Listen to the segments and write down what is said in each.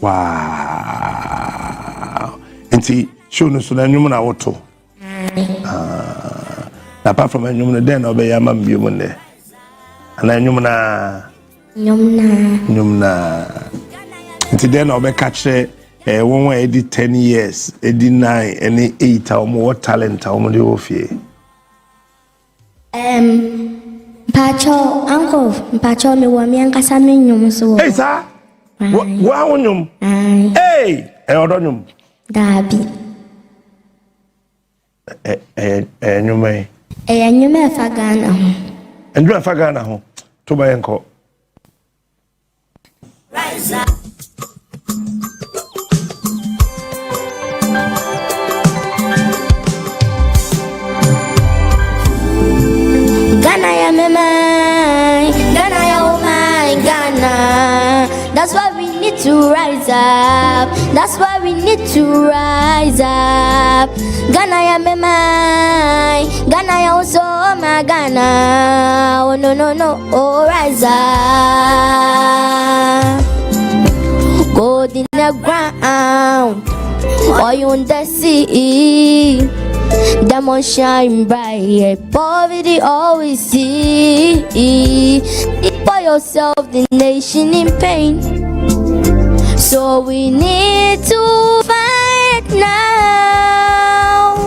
Wow. Enti show no so na nyum na woto. Apart from nyum no den obey yama mbiem ne. Ana nyum na Enti den obey catch one way edit 10 years, edit 9 any 8 or more talent or more ofie. Mpacho me wa mi ankasa me nyum so. Hey sir. Wa wonyum. Hey, odonyum. Dabi. Nyume. Nyume fa Ghana ho. Nyume fa Ghana ho. To ba yenko. Rise up. Ghana ya memai, Ghana ya umai, Ghana. That's why we need to rise up. That's why we need to rise up. Ghana ya memai, Ghana ya also my Ghana. Oh no, oh rise up. Gold in the ground, oil in the sea. Diamond shine bright, poverty always see. For yourself, the nation in pain. So we need to fight now.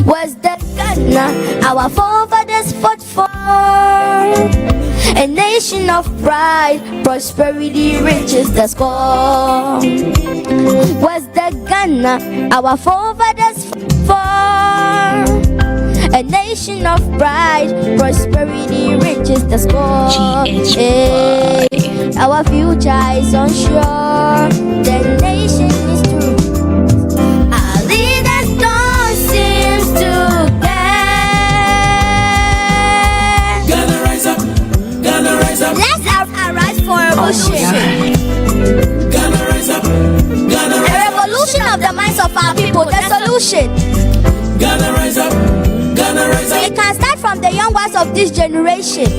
Where's the Ghana our forefathers fought for? A nation of pride, prosperity reaches the score. Where's the Ghana our forefathers fought for? A nation of pride, prosperity reaches the score. Hey, our future is unsure. The nation is true. Our leaders don't seem to care. Gonna rise up. Gonna rise up. Let's arise for a revolution. Gonna rise up. Gonna rise up. A revolution of the minds of our people. The solution. Gonna rise up. Gonna rise up. It can start from the young ones of this generation.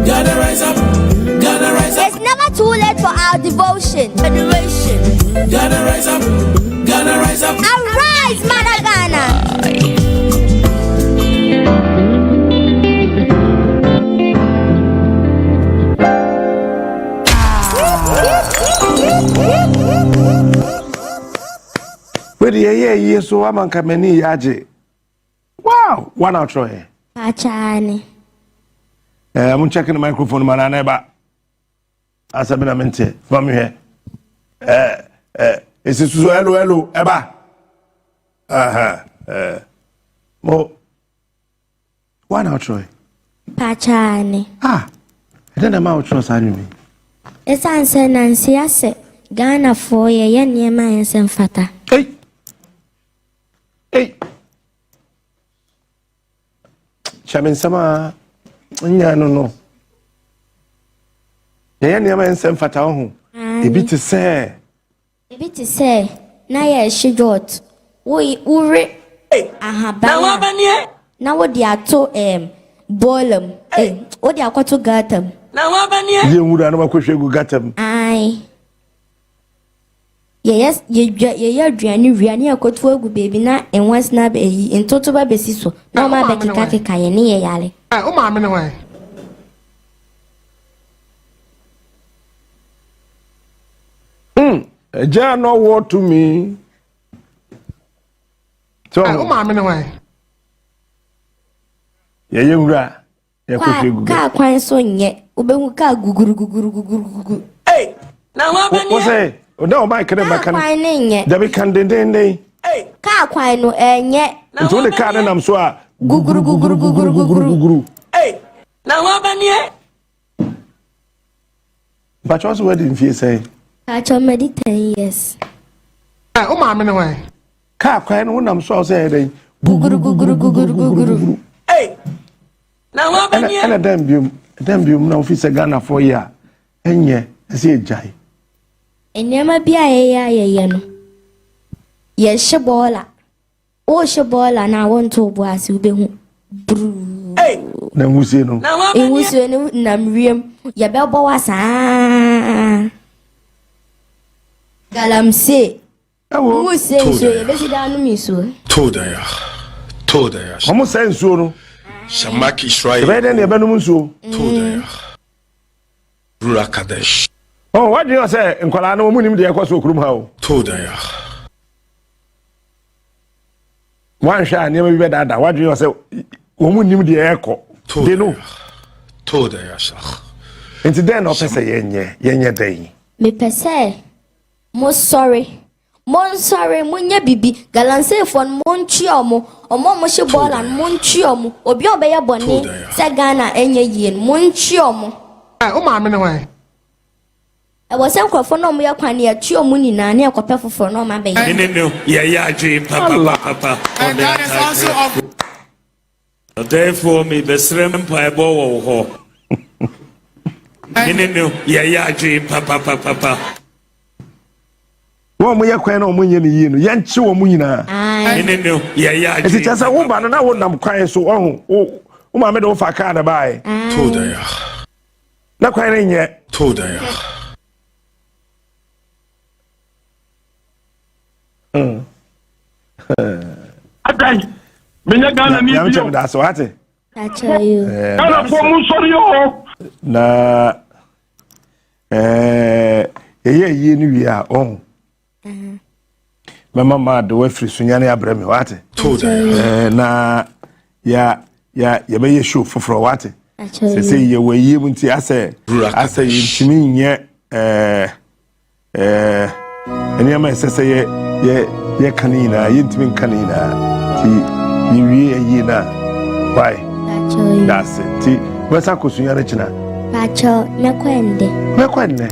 Gonna rise up. Gonna rise up. It's never too late for our devotion. Generation. Gonna rise up. Gonna rise up. Arise, Mother Ghana. Where the year so I'm on Kameni Yaji. Wow, one out Troy. Pachani. I'm checking the microphone, man. I never. As I've been a mente from here. It's hello, Eba. Mo. One out Troy. Pachani. I don't know how to say me. It's answer Nancy. I said Ghana for ye near my and fata. Hey. Chamin sama nya no. Ye nneema ensem fata ho. Ebi te say na ye shidot. We ure ahaba. Na wa banie. Na wo dia to bolum. Wo dia kwato gatam. Na wa banie. Ye nwura na makohwe gu gatam. Ai. Yes, ye aduane akoto agu baby na enwas na be yi entoto ba besi so na ma be keka ye ne ye yale. O ma me ne wan. Eja no what to me. So O ma me ne wan. Ye nwura ye kohwe gu. Ka kwan so nye obehu ka guguru. Hey, na wa banie. What say? No, my can Ka kwan ne nye. Dabi kan den. Hey, Ka kwan no enye. Nto le kan nam so a Guguru. Hey, na wa banie. But also what did you say? Ka cho me di 10 years. O ma me ne wan. Ka kwan no nam so say den Guguru. Hey, na wa banie. ana dem biom na office Ghana for year enye ese ejai. Enyama bia ye no. Ye shebola. O shebola na wonto bo ase ubehu. Hey, Na ngusie no. na wa banie. Ewusu ne nam wiem. Ye bebo wasa. Galamsey. Ewo. Who says so? Besi da no mi so. Toda ya. Omo say nsuo no. Shamaki Israel. Ebe na ebe no nsuo. Toda ya. Rura Kadesh. Oh, what do you say? Nkwala na omu nim de yakọ so kurum ha o. Toda ya. Wan sha ne me be dada. What do you say? Omu nim de yakọ. They know. Toda ya shach. Enti den no pese yenye den. Me pese. Mo sorry. Munye bibi galanse fon monchi omo she ball and monchi omo obi obeye boni se Ghana enye yie monchi omo o ma me ne hwan e wo se nkrofo no mo yakwane ya chi omo nyina na ekope foforo no ma be no ya adwe papa And that is also of therefore me besrem paebo wo ho no ya adwe papa Wo mo yakwan na omo nye ne yie no yenche wo mo nyina no ya adwe enti chasa wo ba no na wo nam kwan so ohun wo ma me de wo fa ka na bai Toda ya. na kwan na nye Toda ya. Atai. Menya Ghana ni ya bio. mche da so ate acha you Ghana for mu sori yo. na eye yie ni wi a ohun mama ma de wa firi sunyane abrame wate Toda ya. na ya be ye show foforo wate acha se you se ye wa yie munti ase yintimi nye eni ama se ye kanina yintimi kanina ti ni wi ye na why acha you that's it ti wesa kosunyane china acha me kwende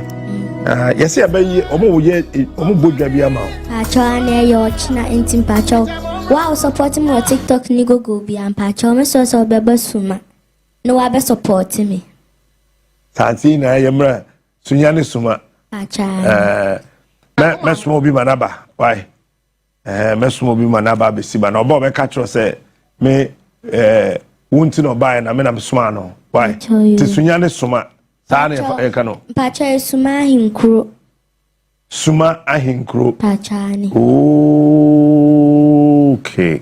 yesi abayi omo bodwa bi ama acha na yo china entim pacha wow support me on TikTok ni go bi am pacha me so beba suma no wa be support me santi na yemra sunyane suma acha me suma obi manaba why me suma obi manaba be siba na obo be ka tro se me wunti no buy na me na suma no why ti sunyane suma sa na e ka no pacha suma hinkro pacha ni okay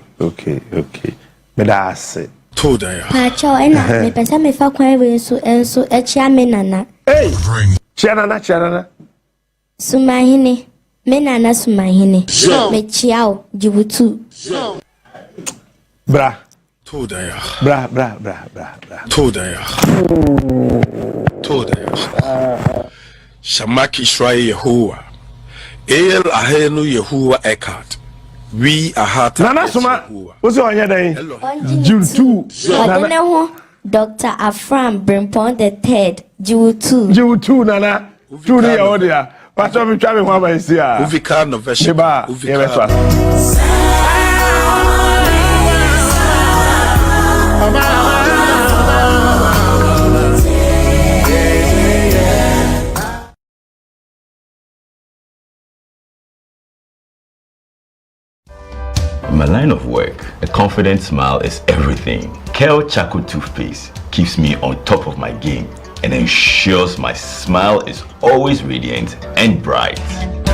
me da ase Toda ya. pacha ena me pesa me fa kwan we enso echia me nana hey chiana suma hini me nana suma hini me chiao jibutu Toda ya. bra Toda ya. Shamaki Israel Yehovah. El ahenu Yehovah Eckhart. We are heart. nana suma osi onye den jibutu odene ho Dr. Afram Brimpon the third jibutu nana tu ni ya odia pato mi twa me ho ba isi a Uvika no version. ba ye be so In my line of work, a confident smile is everything. Kale Charcoal Toothpaste keeps me on top of my game and ensures my smile is always radiant and bright.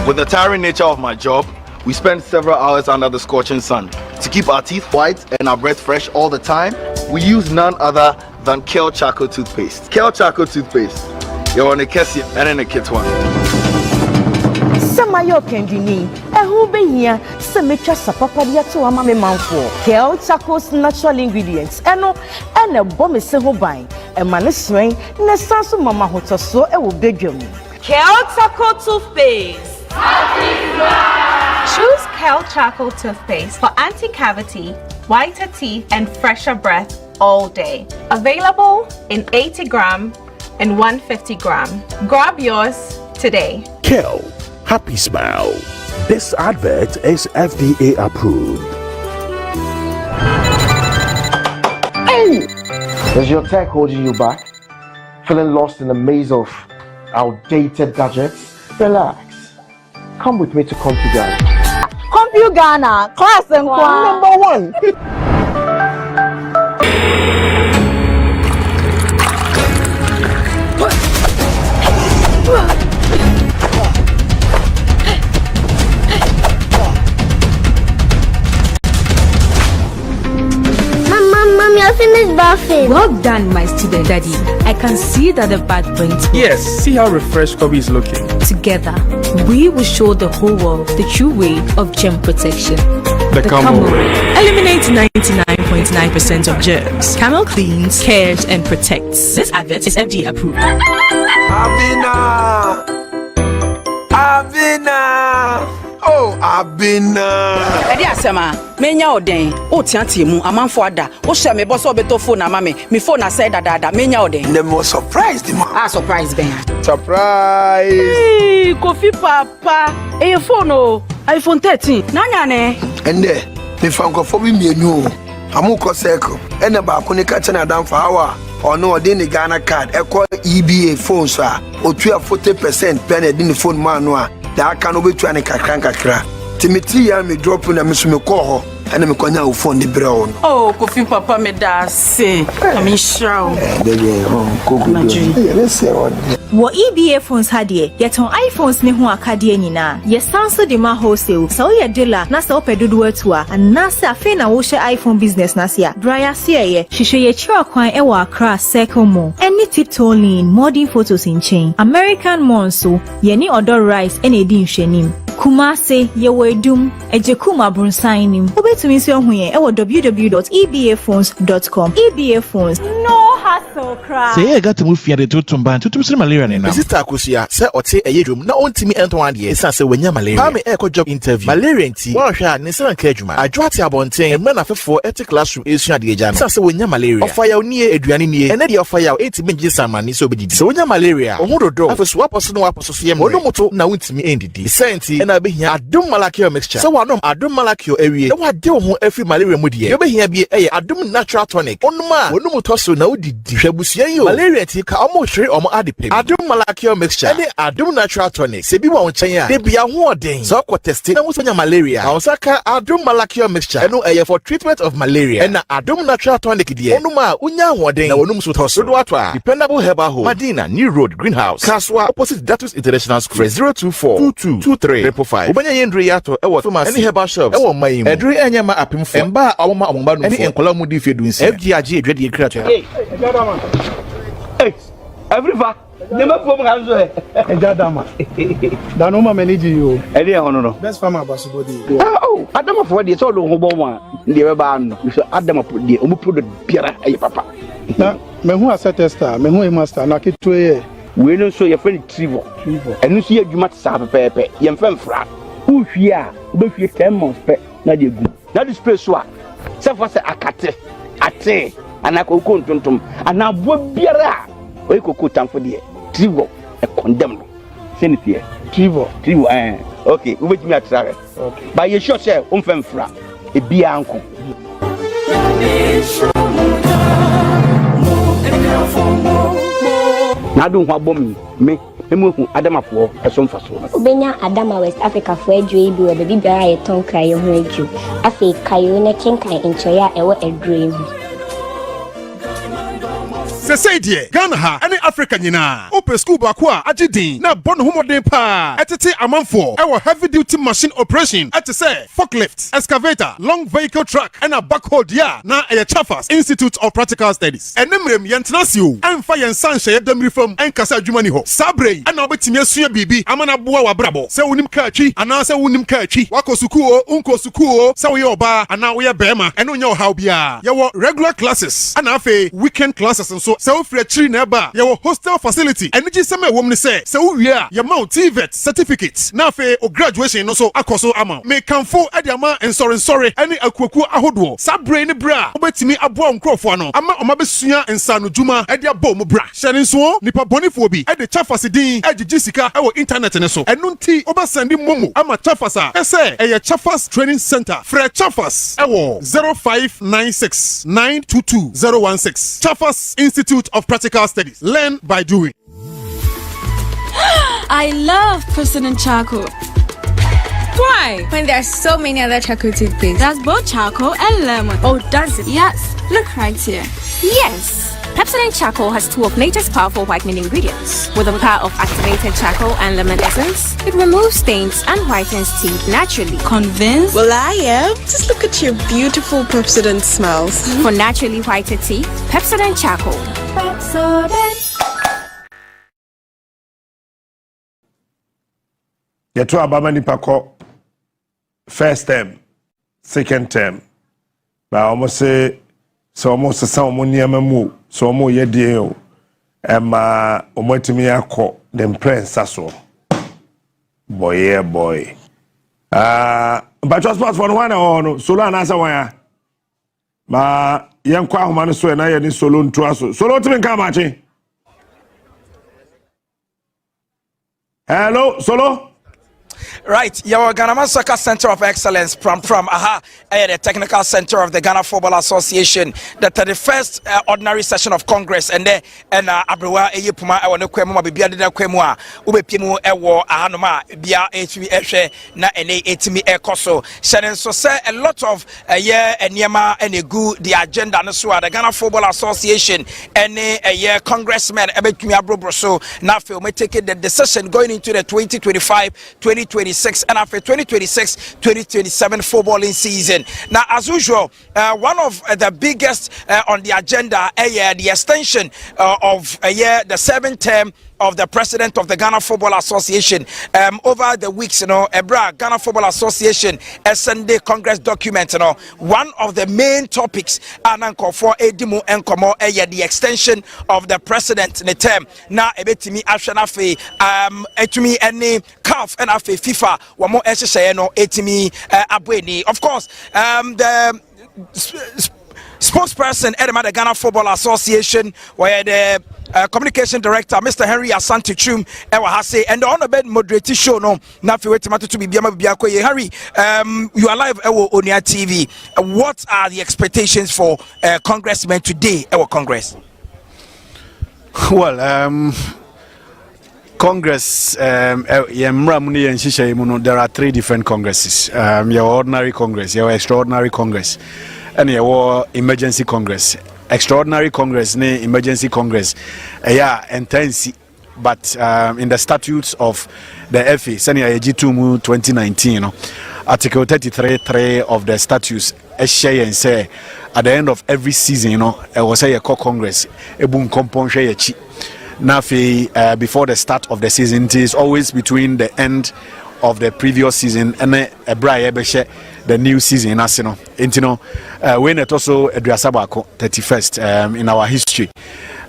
With the tiring nature of my job, we spend several hours under the scorching sun. To keep our teeth white and our breath fresh all the time, we use none other than Kale Charcoal Toothpaste. Kale Charcoal Toothpaste. You're on a Kessie and in a kit one. Samayo Kendini, who be here, Semecha Sapapadia to Amame Manfo, Kale Charcoal's natural ingredients, and a bomb is several buying, and Maniswing, Nesasu Mama Hotoso, and will beg you. Kale Charcoal Toothpaste. Choose Kale Charcoal Toothpaste for anti-cavity, whiter teeth, and fresher breath all day. Available in 80 gram and 150 gram. Grab yours today. Kale, happy smile. This advert is FDA approved. Is your tech holding you back? Feeling lost in the maze of outdated gadgets? Relax. Come with me to CompuGhana. CompuGhana, class and Number one. finished bathing. Well done, my student daddy. I can see that the bath brings me. Yes, see how refreshed Kobe is looking. Together, we will show the whole world the true way of germ protection. The Camel way. Eliminate 99.9% of germs. Camel cleans, cares, and protects. This advert is FDA approved. Abina. Oh, Abina. Edi asema, menya oden. O tianti mu amanfo ada. O share me boss obeto phone na mame. Me phone na say dada. Menya oden. The most surprised man. Surprise ben. Surprise. Hey, Kofi papa. Your phone oh. iPhone 13. Nanya ne. Ende, me fanko for me mienu. Amu ko circle. Ene ba ko ne ka chana dan for hour. Ono de ni Ghana card. E call EBA phone so a. Otua 40% pen e di ni phone man no a. Da ka no betua ne kakra. Timiti ya me drop na me so me call ho. Ene me kwanya wo phone di bre on. Oh, Kofi papa me da se. Ami shroud. Baby, ko go do. Let's say on. Wo EBA phones hadie, yeton iPhones ne ho akade nyina. Ye sanso de ma wholesale. So ye dealer na so pedodo atua. Anase afi na wo hye iPhone business na sia. Dryer se ye, hihye ye chira kwan e wa Accra Circle Mall. Any tiptoe lean, modern photos in chain. American Monso, ye ni odor rice ene edi nhwenim. Kumase ye wedum, ejekuma brunsan nim. Obetumi so hu ye e wo www.ebaphones.com. EBA phones. No hassle cry. Say I got to move here to Tumban to malaria na. Sister Kusi say ote eyedwum na ontimi enton ade e say wanya malaria. Pa me e job interview. Malaria nti wo hwa ne san ka adwuma. Adwoate abonten emra na fefo eti classroom esu ade eja. Say wanya malaria. Ofa ya oni eduane nie. Ene de ofa ya eti menje samani so obedidi. Say wanya malaria. Ohudodo. Afeso waposo no waposo so ye. Onomoto na wontimi endidi. Senti na behia adom malakio mixture. So wanom adom malakio ewie. Na wade wo ho afi malaria mu de. Ye behia bi eye adom natural tonic. Onuma onomoto so na wodidi hwabusua yo. Malaria ti ka omo hwere omo adepe. Adom malakio mixture. Ene adom natural tonic. Se bi wo nchen a. De bia ho oden. So ko test na wosonya malaria. Awsaka adom malakio mixture. Eno eye for treatment of malaria. Ena adom natural tonic de. Onuma unya ho oden. Na wonum so toso do atwa. Dependable herbal home. Madina New Road Greenhouse. Kaswa opposite Datus International School. 024-2223-555. Ubanya yendri yato ewo pharmacy. Any herbal shops. Ewo mayim. Edri enyama apimfo. Emba awoma omba no. Any enkola mu di fedu nsi. FGAG edwede ekrato. Hey, Ejadama. Hey, everyfa. Nema pom ganzo e. Ejadama. Da no ma manage you. Edi e hono no. Best farmer basubodi. Oh, Adama for dey so lo ho bom a. Dey be ba no. So Adama dey omu product biara ayi papa. Na me hu asset tester, me hu master na keto ye. We no so your friend Trevor. Enu so ye dwuma tsa pepepe. Ye mfem fra. Who hia, be hwie 10 months pe na dey gu. Na the space so a. Se for se akate, ate, anakoko ntontom, anabo biara. We koko tamfo dey. Trevor e condemn no. Send it here. Trevor okay, we wait me at okay. But you sure say mfem fra. E bia anko. Na do ho abom me hu Adama fo esom faso Ubenya Adama West Africa fo adwo bi we be biara ye ton kra ye ho adwo afi kayo na kenkan enchoya ewo adwo mu say dear Ghana ha any Africa nyina open school baako a agedin na bon homodin pa etete amanfo ewo heavy duty machine operation say forklift excavator long vehicle truck and a backhoe dia na Chafas Institute of Practical Studies enemrem yentenasio emfa yensan hye dem reform enkasa adwuma ni ho sabrey ana obetimi asua bibi amana boa wabrabo se wonim ka atwi ana se wonim ka atwi wakosukuo unkosukuo se wo ye oba ana wo ye bema eno nya ohaw bia ye wo regular classes ana afi weekend classes nso se wo free chiri na ba ye wo hostel facility energy sema wom ni se wo wie a ye mount TVET certificate na afi o graduation no so akoso ama me kanfo ade ama ensore ani akuaku ahodo sabrey ni bra obetimi aboa nkrofo ano ama omabesua ensano djuma ade abo mu bra hyene nso nipa bonifo bi ade Chafas din agigi sika e wo internet ne so enu nti obasandi momo ama Chafas a ese eye Chafas Training Center Fred Chafas e wo 0596 922 016 Chafas Institute of Practical Studies. Learn by doing. I love Pepsodent charcoal. Why? When there are so many other charcoal toothpaste. That's both charcoal and lemon. Oh, does it? Yes. Look right here. Yes. Pepsodent charcoal has 2 of nature's powerful whitening ingredients. With the power of activated charcoal and lemon essence, it removes stains and whitens teeth naturally. Convinced? Well, I am. Just look at your beautiful Pepsodent smiles. For naturally whiter teeth, Pepsodent charcoal. Pepsodent. Yeto ababa nipa ko first term, second term. Ba almost say so almost some niema mu so mo yedie o. Ema omotimi akọ dem prince aso. Boy. But sport for one or solo anasa wanya. Ma yenkwa ahoma no so na ye ni solo ntu aso. Solo timi nka machi. Hello, solo. Right, your Ghana Soccer Center of Excellence, from the Technical Center of the Ghana Football Association, the 31st ordinary session of Congress, and Abrewa Eyepuma, I want to Kwemu, Bibia de Kwemua, Ubepimu, Ewo, Ahanoma, Bia HV, na Etimi Ekoso. Shannon, so say a lot of a year and Yama and a good the agenda, and so the Ghana Football Association, and a year Congressman, Ebekumi Abrobroso, Nafil may take it the decision going into the 2025-2026 and after 2026-2027 footballing season. Now, as usual, one of the biggest on the agenda, the extension of the 7th term of the president of the Ghana Football Association. Over the weeks, Ghana Football Association Sunday Congress document, one of the main topics for Edimu and Komo, the extension of the president in the term. Now, ebetimi ashanafe, etumi any CAF and afe FIFA, wamo no etimi abweni. Of course, the spokesperson at the Ghana Football Association, where the communication director Mr. Henry Asante Chum and the honorable moderator show no na fi wetima to be biako Harry, you are live on Onua TV. What are the expectations for congressmen today at Congress? Well, Congress, there are 3 different congresses. Your ordinary Congress, your extraordinary Congress, and your emergency Congress. Extraordinary Congress, emergency Congress, intense, but in the statutes of the FA, Senior G2 2019, Article 33(3) of the statutes, and say at the end of every season, it was a Congress, before the start of the season. It is always between the end of the previous season and the new season. When it also Adriasabako 31st in our history.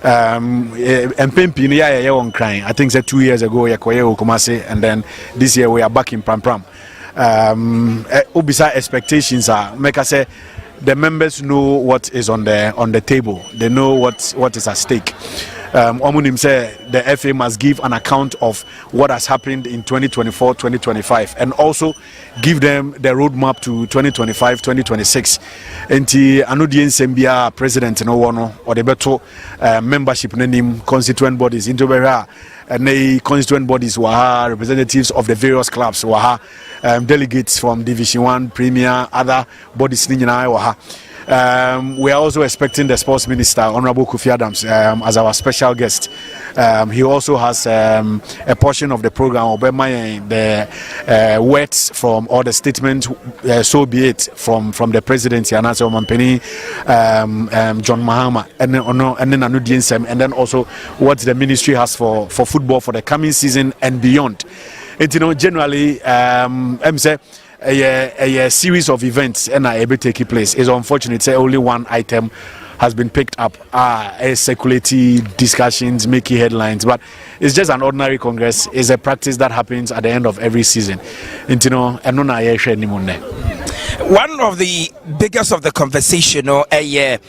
I think that 2 years ago and then this year we are back in Pram. Ubisa expectations are make us say the members know what is on the table. They know what is at stake. Omunim say the FA must give an account of what has happened in 2024-2025 and also give them the roadmap to 2025-2026. Enti anudien sembia president no wono or the beto membership name constituent bodies into bera and constituent bodies were representatives of the various clubs were delegates from Division 1, Premier, other bodies were. We are also expecting the sports minister, Honorable Kofi Adams, as our special guest. He also has a portion of the program, the words from or the statement, so be it, from the president, Yanasa Mampeni, John Mahama, and then Anudiensem, and then also what the ministry has for football for the coming season and beyond. And generally, a series of events and able to take place. It's unfortunate say only one item has been picked up. Circulating discussions, making headlines, but it's just an ordinary Congress. It's a practice that happens at the end of every season. One of the biggest of the conversation, the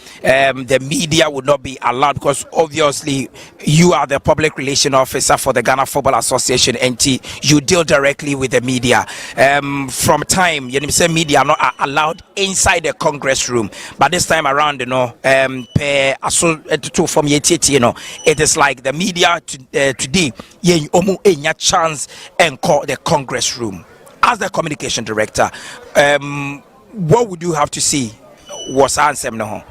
media would not be allowed because obviously you are the public relation officer for the Ghana Football Association, and you deal directly with the media. From time, say media are not allowed inside the Congress room, but this time around, it is like the media today, a chance and call the Congress room. As the communication director, what would you have to say was answer no?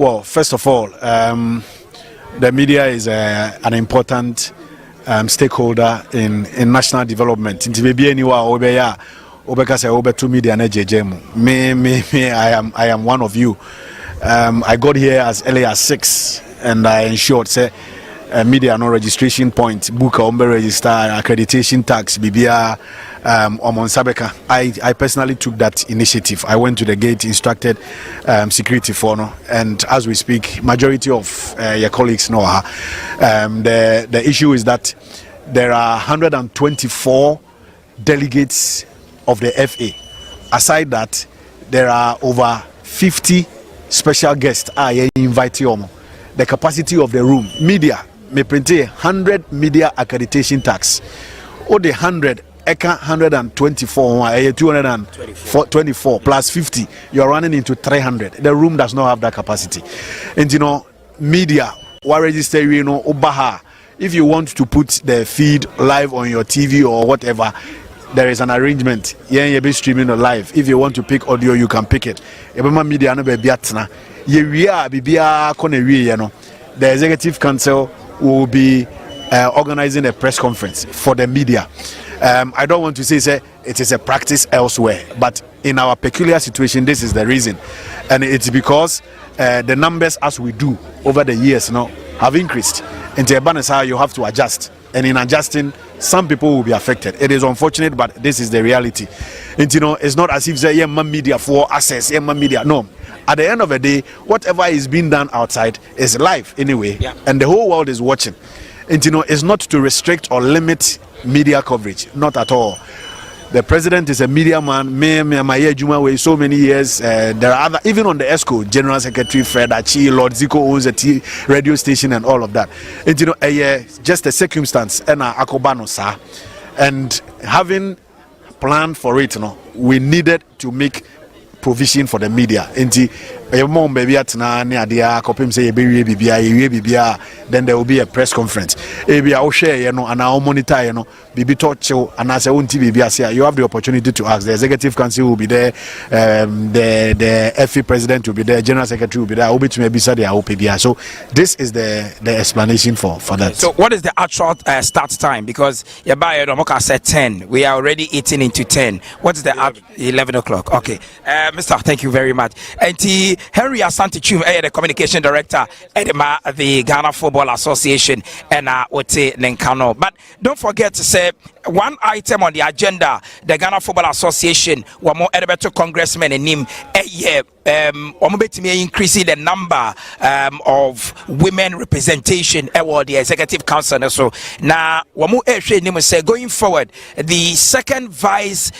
Well, first of all, the media is an important stakeholder in national development. Into maybe anywhere over to media me, I am one of you. I got here as early as 6, and I ensured media no registration point, book register, accreditation tax, BBR, Omon Sabeka. I personally took that initiative. I went to the gate, instructed security for no, and as we speak, majority of your colleagues know her. The issue is that there are 124 delegates of the FA. Aside that, there are over 50 special guests I invite you. The capacity of the room, media, may print 100 media accreditation tax. Or the 100, 124, 224 plus 50, you're running into 300. The room does not have that capacity. And you know, media, what register, you know, Obaha, if you want to put the feed live on your TV or whatever, there is an arrangement. Yeah, you'll be streaming live. If you want to pick audio, you can pick it. Media no be biatna. The executive council will be organizing a press conference for the media. I don't want to say it is a practice elsewhere, but in our peculiar situation, this is the reason, and it's because the numbers as we do over the years now have increased. And you have to adjust, and in adjusting, some people will be affected. It is unfortunate, but this is the reality. And you know, it's not as if say media for access, media. No. At the end of the day, whatever is being done outside is live anyway, and the whole world is watching. And you know, it's not to restrict or limit media coverage, not at all. The president is a media man. Me, Juma, so many years. There are other, even on the ESCO, General Secretary Fred Achi, Lord Zico owns a radio station and all of that. And you know, just a circumstance, and akobano sir, and having planned for it, you know, we needed to make provision for the media. Then there will be a press conference. You have the opportunity to ask. The executive council will be there, the FA president will be there, general secretary will be there. So this is the explanation for that. So what is the actual start time? Because said 10. We are already eating into 10. What is the 11 o'clock? Okay. Mr. Thank you very much. And Henry Asante Chum, the communication director at the Ghana Football Association, and Ote Nenkano. But don't forget to say one item on the agenda: the Ghana Football Association, one more elevator congressmen in him a year. Increasing the number of women representation at the executive council. So now, going forward, the second vice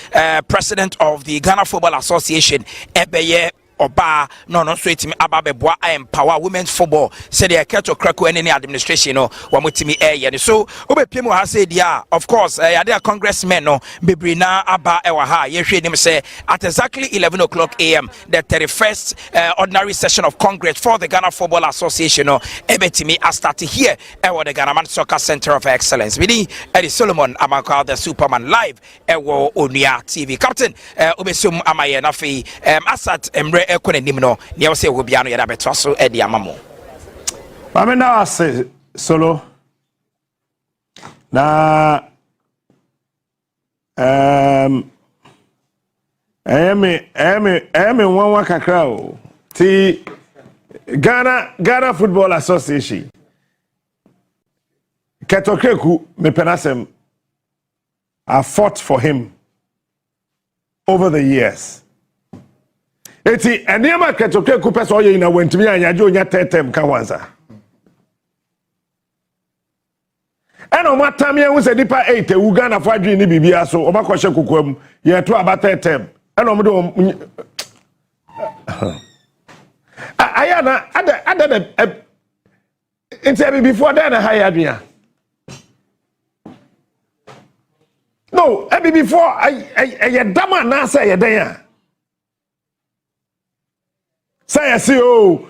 president of the Ghana Football Association, Oba no so etimi ababeboa empower women's football say the keto krako any administration no wamotimi eye so obepiem ha say dia of course there congressmen no bebre na aba ewa ha ye hwe nim say at exactly 11 o'clock am the 31st ordinary session of Congress for the Ghana Football Association no ebetimi start here ewa the Ghana Soccer Center of Excellence we Eddie Solomon Amaka the Superman live ewo Onua TV captain obesum amaye na fe asat emre no near say will be an so Eddie Amamo. I now say solo na one kakra ti Ghana Football Association Ketokreku me penasem I fought for him over the years. Eti enema Ketokreku person oye ina wentimi anyaje onya tetem ka wanza. Eno matam ye hu se dipa 8 wu Ghana fo adwi ni bibia so obakoshe kokwam ye to aba tetem. Eno mo de ayana ada it's before then high adwia. No, before I dama na say ye den say CEO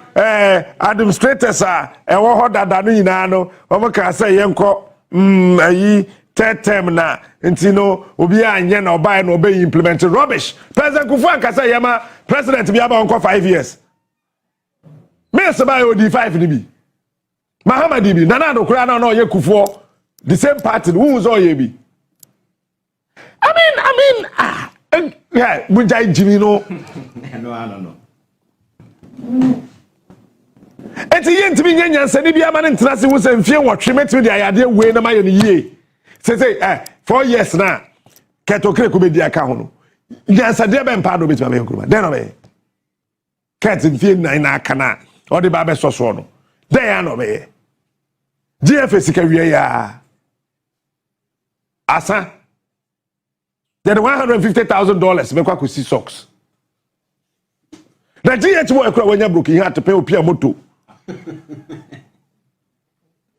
administrators are wo hoda da no nyina no o ka say yenko ayi tetem na ntino obi anye na obai na obey implement rubbish. President Kufu anka say yema president bi aba onko 5 years. Me se ba yo D5 ni bi. Muhammad bi nana no kura na no ye Kufuor the same party who was all ye bi. I mean yeah, Bunjai Jimmy no. No. Enti ye ntimi nyanya nsani bia ma ne ntenase wo se mfie wotwe metimi dia yade we na ma ye no yie. Say 4 years na keto kre ko be dia ka ho no. Nyansa de be mpa do betima be nkuruma. Den no be. Ket mfie nan na aka na o de ba be soso no. Den ya no be. GFA sika wie ya. Asa. Then $150,000 make kwa Kusi socks. Na GH mo ekura wanya broken heart pay opia moto.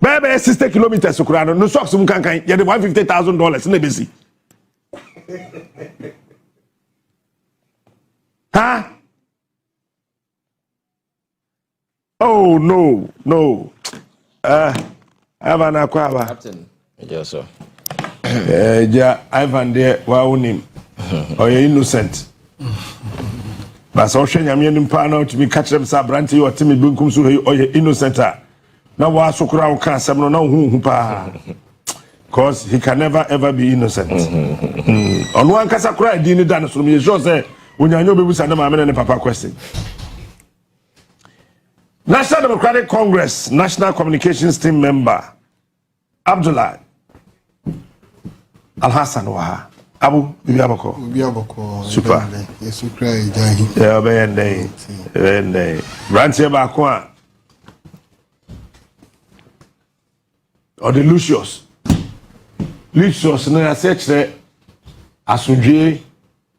Bebe 60 kilometers ukura no socks mu kankan ye de $150,000 na besi. Huh? Oh no. Ivan Akwaba. Captain. Yes, sir. Ivan there wa unim. Or you innocent. But so she nyame nim pa na to be catch them sa branti or timi bunkum so or you innocent. Na wa so kura wo kan asem no na hu pa. Cause he can never ever be innocent. Onua nkasa kura di ni dan so me sure say onyanyo be busa na ma me ne papa question. National Democratic Congress National Communications Team member Abdullah Al-Hassan Waha. Abu, Bibiaboko. Super. Yes, you cry, Jahi. Yeah, Bende. Rantia Bakwa. Or the Lucius. Lucius, no, I said, Asunji,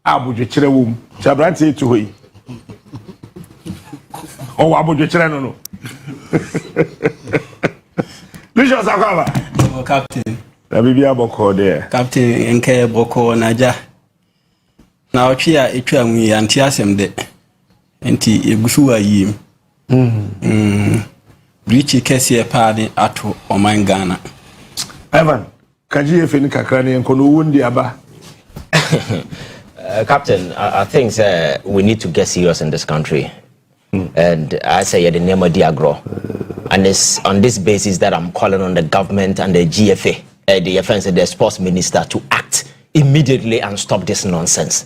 Abu Cherewum, Chabranti to he. Oh, Abu Cherano. No. Lucius Akava. Oh, Captain. Bibia boko there. Captain nke boko naja. Na otwe a etwa mu ya nti asem de. Enti egusu wa yim. Brichi kese pa de ato oman Ghana. Evan, kaji efe ni kakra ne enko no wundi aba. Captain, I think we need to get serious in this country. And I say the name of Diagro. And it's on this basis that I'm calling on the government and the GFA. The offense the sports minister to act immediately and stop this nonsense.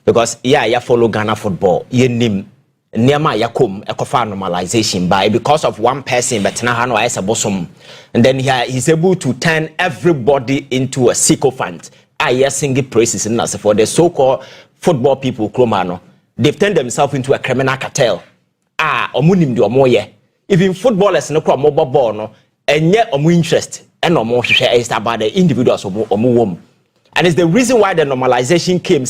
Because you follow Ghana football, you name Niama Yakum Ekofa normalization by because of one person, but now I bosom. And then he's able to turn everybody into a sycophant. I singing praises in us for the so-called football people, Kromano. They've turned themselves into a criminal cartel. Omunim do moye. Even footballers no mobile ball no, and yet interest. And no more is about the individuals or more. And it's the reason why the normalization came.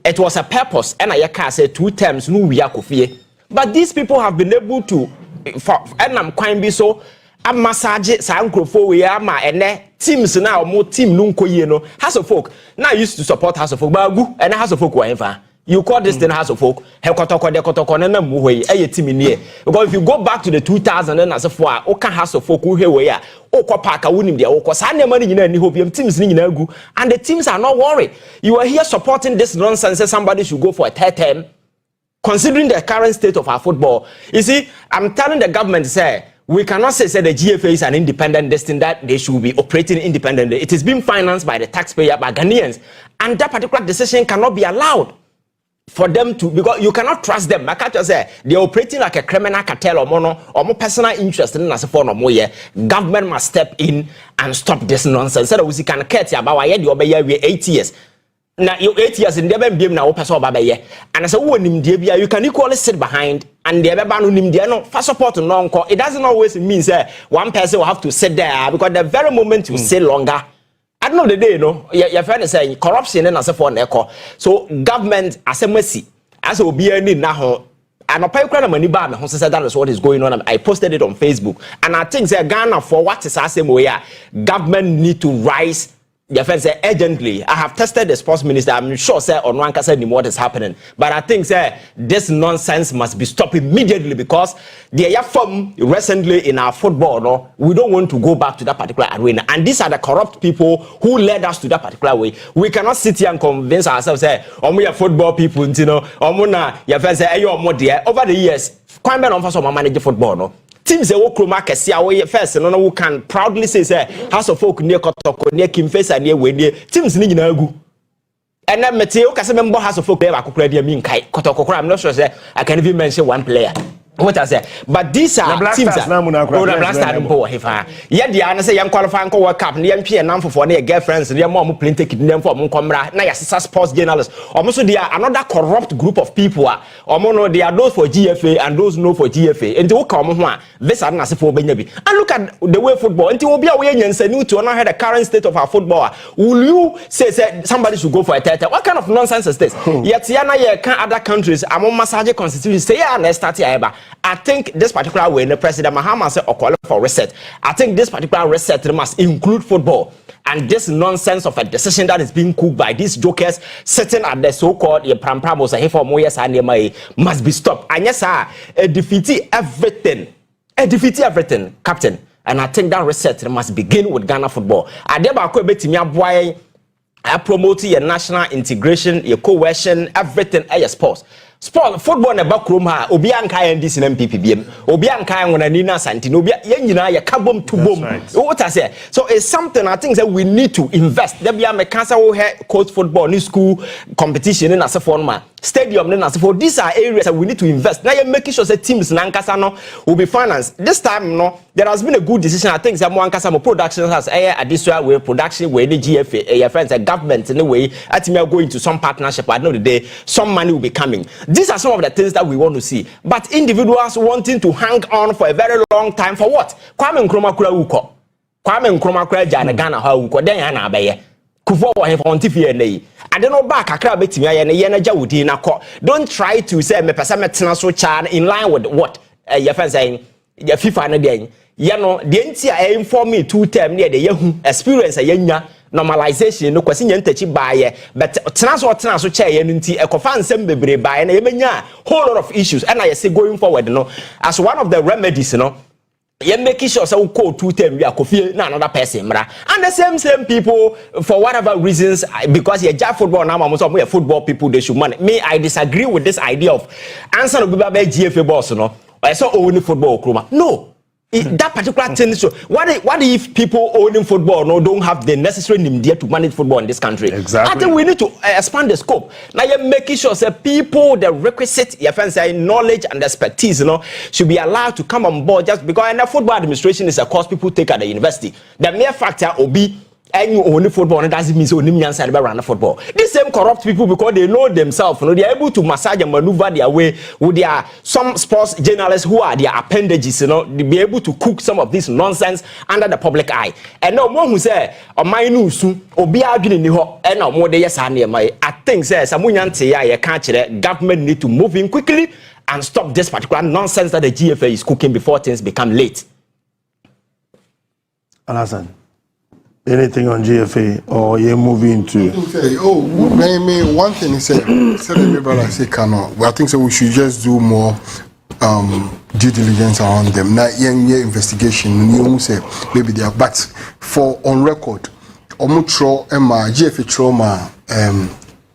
It was a purpose, and I can say 2 times no we are. But these people have been able to, and I'm quite be so. I'm massage Sankrofo we are my and teams now more team nunko yeno. House of Folk now used to support House of Folk, but and House of Folk whatever. You call this thing House of Folk, because if you go back to the 2000 and as a for Oka House of Folk, who here we are, Oka Parka winning the Oka Sunday money in any hope teams and the teams are not worried. You are here supporting this nonsense. Somebody should go for a third term, considering the current state of our football. You see, I'm telling the government, say, we cannot say the GFA is an independent destination that they should be operating independently. It is being financed by the taxpayer, by Ghanaians, and that particular decision cannot be allowed. For them to, because you cannot trust them. I can't just say they're operating like a criminal cartel or more personal interest in as a form of more. Government must step in and stop this nonsense. So we can catch about why you obey 8 years. Now you 8 years in the BM now person babaye. And as a woman you can equally sit behind and the no for support no. It doesn't always mean say one person will have to sit there because the very moment you stay longer. At the end of the day, no, your friend is saying corruption and as a phone echo. So government as a mercy, as will be any now. And I pay credit money back. That is what is going on. I posted it on Facebook, and I think that Ghana for what is the same way. Government need to rise. The friend said urgently. I have tested the sports minister. I'm sure say on one said what is happening, but I think say this nonsense must be stopped immediately because they are from recently in our football. No, we don't want to go back to that particular arena, and these are the corrupt people who led us to that particular way. We cannot sit here and convince ourselves say, we are football people, you know, your friend say, over the years. kwan be no mfa so manage football no teams e wo kroma kese a wo first no who can proudly say House of Folk near Kotoko near Kimfesa near we near teams ni nyina agu and then mete o kase member House of Folk player akokora dia mi nkai Kotoko I'm not sure say I can even mention one player. What I say, but these are teams that Black Stars no hefa. Ye dia na say yan qualify nko World Cup, na yan pie namfo for na girlfriends, na mo plane ticket na for mo nkomra, na ya sports journalists. Omo so they are another corrupt group of people. Omo no they are those for GFA and those no for GFA. Enti wo ka omo ho a, this are na se for benya bi. And look at the way football. Enti wo bia we nyansani to not have the current state of our football. Will you say somebody should go for a title? What kind of nonsense is this? Yet ya na ye can other countries amo massage constitution say ya na start ya eba. I think this particular way, the President Mahama said, or call for reset. I think this particular reset must include football. And this nonsense of a decision that is being cooked by these jokers sitting at the so-called must be stopped. And yes, sir, defeat everything, Captain. And I think that reset must begin with Ghana football. I promote your national integration, your cohesion, everything, your sports. Sport football na backroom ha obi anka NDC na MPP biem obi anka ngona ni na santi no obi yanyina ya kabom to bom what I say so it's something I think that we need to invest there be a cancer wo coach football new school competition in asefo no stadium in asefo these are areas that we need to invest now you making sure that teams na nkasa no will be financed this time no there has been a good decision I think that mo nkasa mo production has additional way production way the GFA your friends the government in a way atimi are going to some partnership at the end of the day some money will be coming. These are some of the things that we want to see. But individuals wanting to hang on for a very long time for what? Kwame Nkrumah kura uko. Kwame Nkrumah kura jana Ghana ha uko. Den ya na abeye. Kufo wa hefa on TV ene. I don't know back akra betimi aye ne ye na jawudi na ko. Don't try to say me pesa metena so chan in line with what? Your friend saying your FIFA na den. You know, the NTA inform me 2 term near the yehu experience a yenya normalization no kwasi nyantachi baye but tena so chair ye nti ekofa nsem bebre baye na yemenya whole lot of issues and I say going forward no as one of the remedies no you making sure say we call 2 term we akofie na another person mra and the same people for whatever reasons because you judge football now most of we football people they should money me I disagree with this idea of answer no be GFA boss no I saw only football kroma no. That particular thing so what if people owning football no don't have the necessary nimdia to manage football in this country? Exactly. I think we need to expand the scope. Now you're making sure that people the requisite knowledge and expertise should be allowed to come on board just because and the football administration is a course people take at the university. The mere factor will be and you only football and doesn't mean so inside around football. These same corrupt people because they know themselves, they are able to massage and maneuver their way with their some sports journalists who are their appendages, they be able to cook some of this nonsense under the public eye. And no one who say my news or be arguing in the and no more yes I think says government need to move in quickly and stop this particular nonsense that the GFA is cooking before things become late. Alasan. Anything on GFA or you're moving to? One thing is said everybody say cannot. But I think so we should just do more due diligence around them. Now investigation, you say maybe they are but for on record, GFA trauma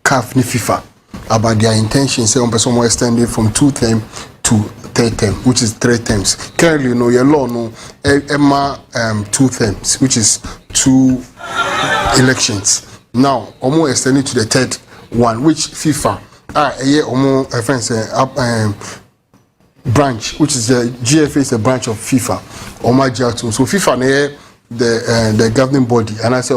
CAF ni FIFA about their intention say on person more extended from 2 term to 3rd term, which is 3 terms. Currently, your law 2 terms, which is 2 elections. Now, almost extended to the 3rd one, which FIFA, branch, which is the GFA is a branch of FIFA. So FIFA the governing body, and I say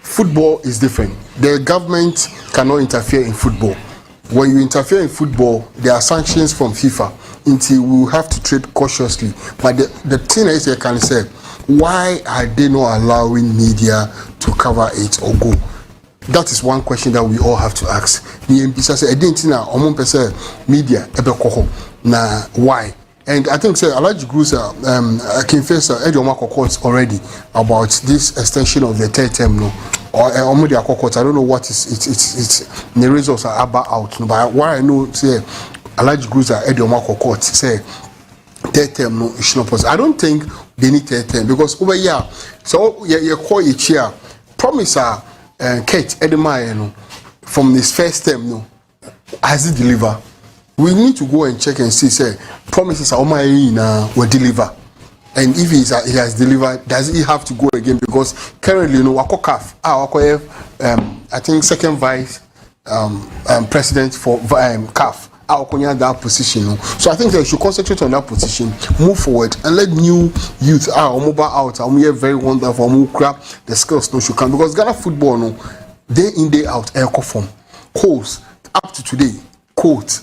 football is different. The government cannot interfere in football. When you interfere in football, there are sanctions from FIFA until we have to tread cautiously. But the thing is, I can say, why are they not allowing media to cover it or go? That is one question that we all have to ask. Media, why? And I think Alhaji Grusa confessed courts already about this extension of the 3rd term. No, or I don't know what it's the results are out. But why I know say Alhaji Grusa court say 3rd term no is not possible. I don't think they need 3rd term because over here, so you call each year promise Kate Edema from this first term no has it deliver. we need to go and check and see, say, promises are will deliver. And if he has delivered, does he have to go again? Because currently, you know, Wakokaf, I think second vice president for CAF, that position. So I think they should concentrate on that position, move forward, and let new youth mobile out. We very wonderful, we grab the skills no should come, because Ghana football, no, day in day out, form, course up to today, quote,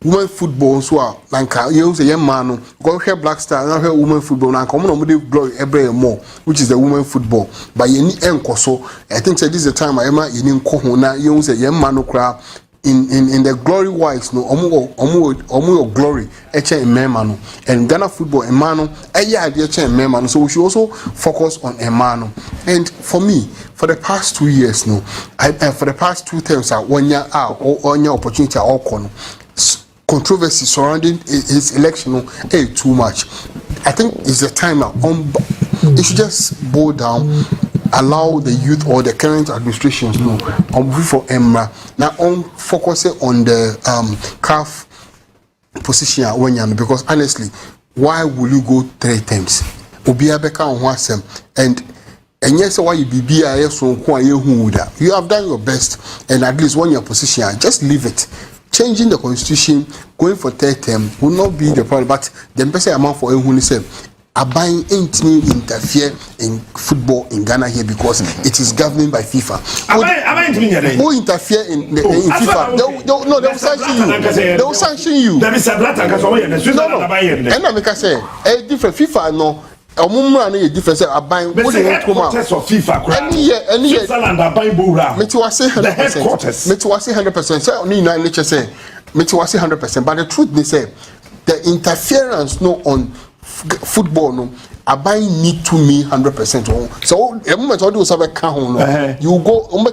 women football so nanka you say young man go here Black Star now here women football now come on with glory every more, which is the women football. But you need enkoso. I think say this is the time I am you need ko na you say young man no cry in the glory wise no omu glory in memano and Ghana football emano idea memano, so we should also focus on emano. And for me, for the past 2 years no, for the past 2 terms one year on your opportunity controversy surrounding his election too much. I think it's the time now it should just boil down, allow the youth or the current administrations for Emra now on focusing on the CAF position at Wenyano, because honestly, why will you go 3 times? Obiabeka on Wasem and yes, why you be you have done your best, and at least when your position, just leave it. Changing the constitution, going for 3rd term will not be the problem. But the person amount for who say Abayin ain't interfere in football in Ghana here, because it is governed by FIFA. Who interfere in FIFA? They will sanction you. They will sanction you. No. And I say a different FIFA no. Difference about FIFA. Any year, Switzerland are buying Bura. The headquarters. 100%. Say 100%. But the truth they say, the interference on football no. Abai need to me 100%. So the moment all those have a you go from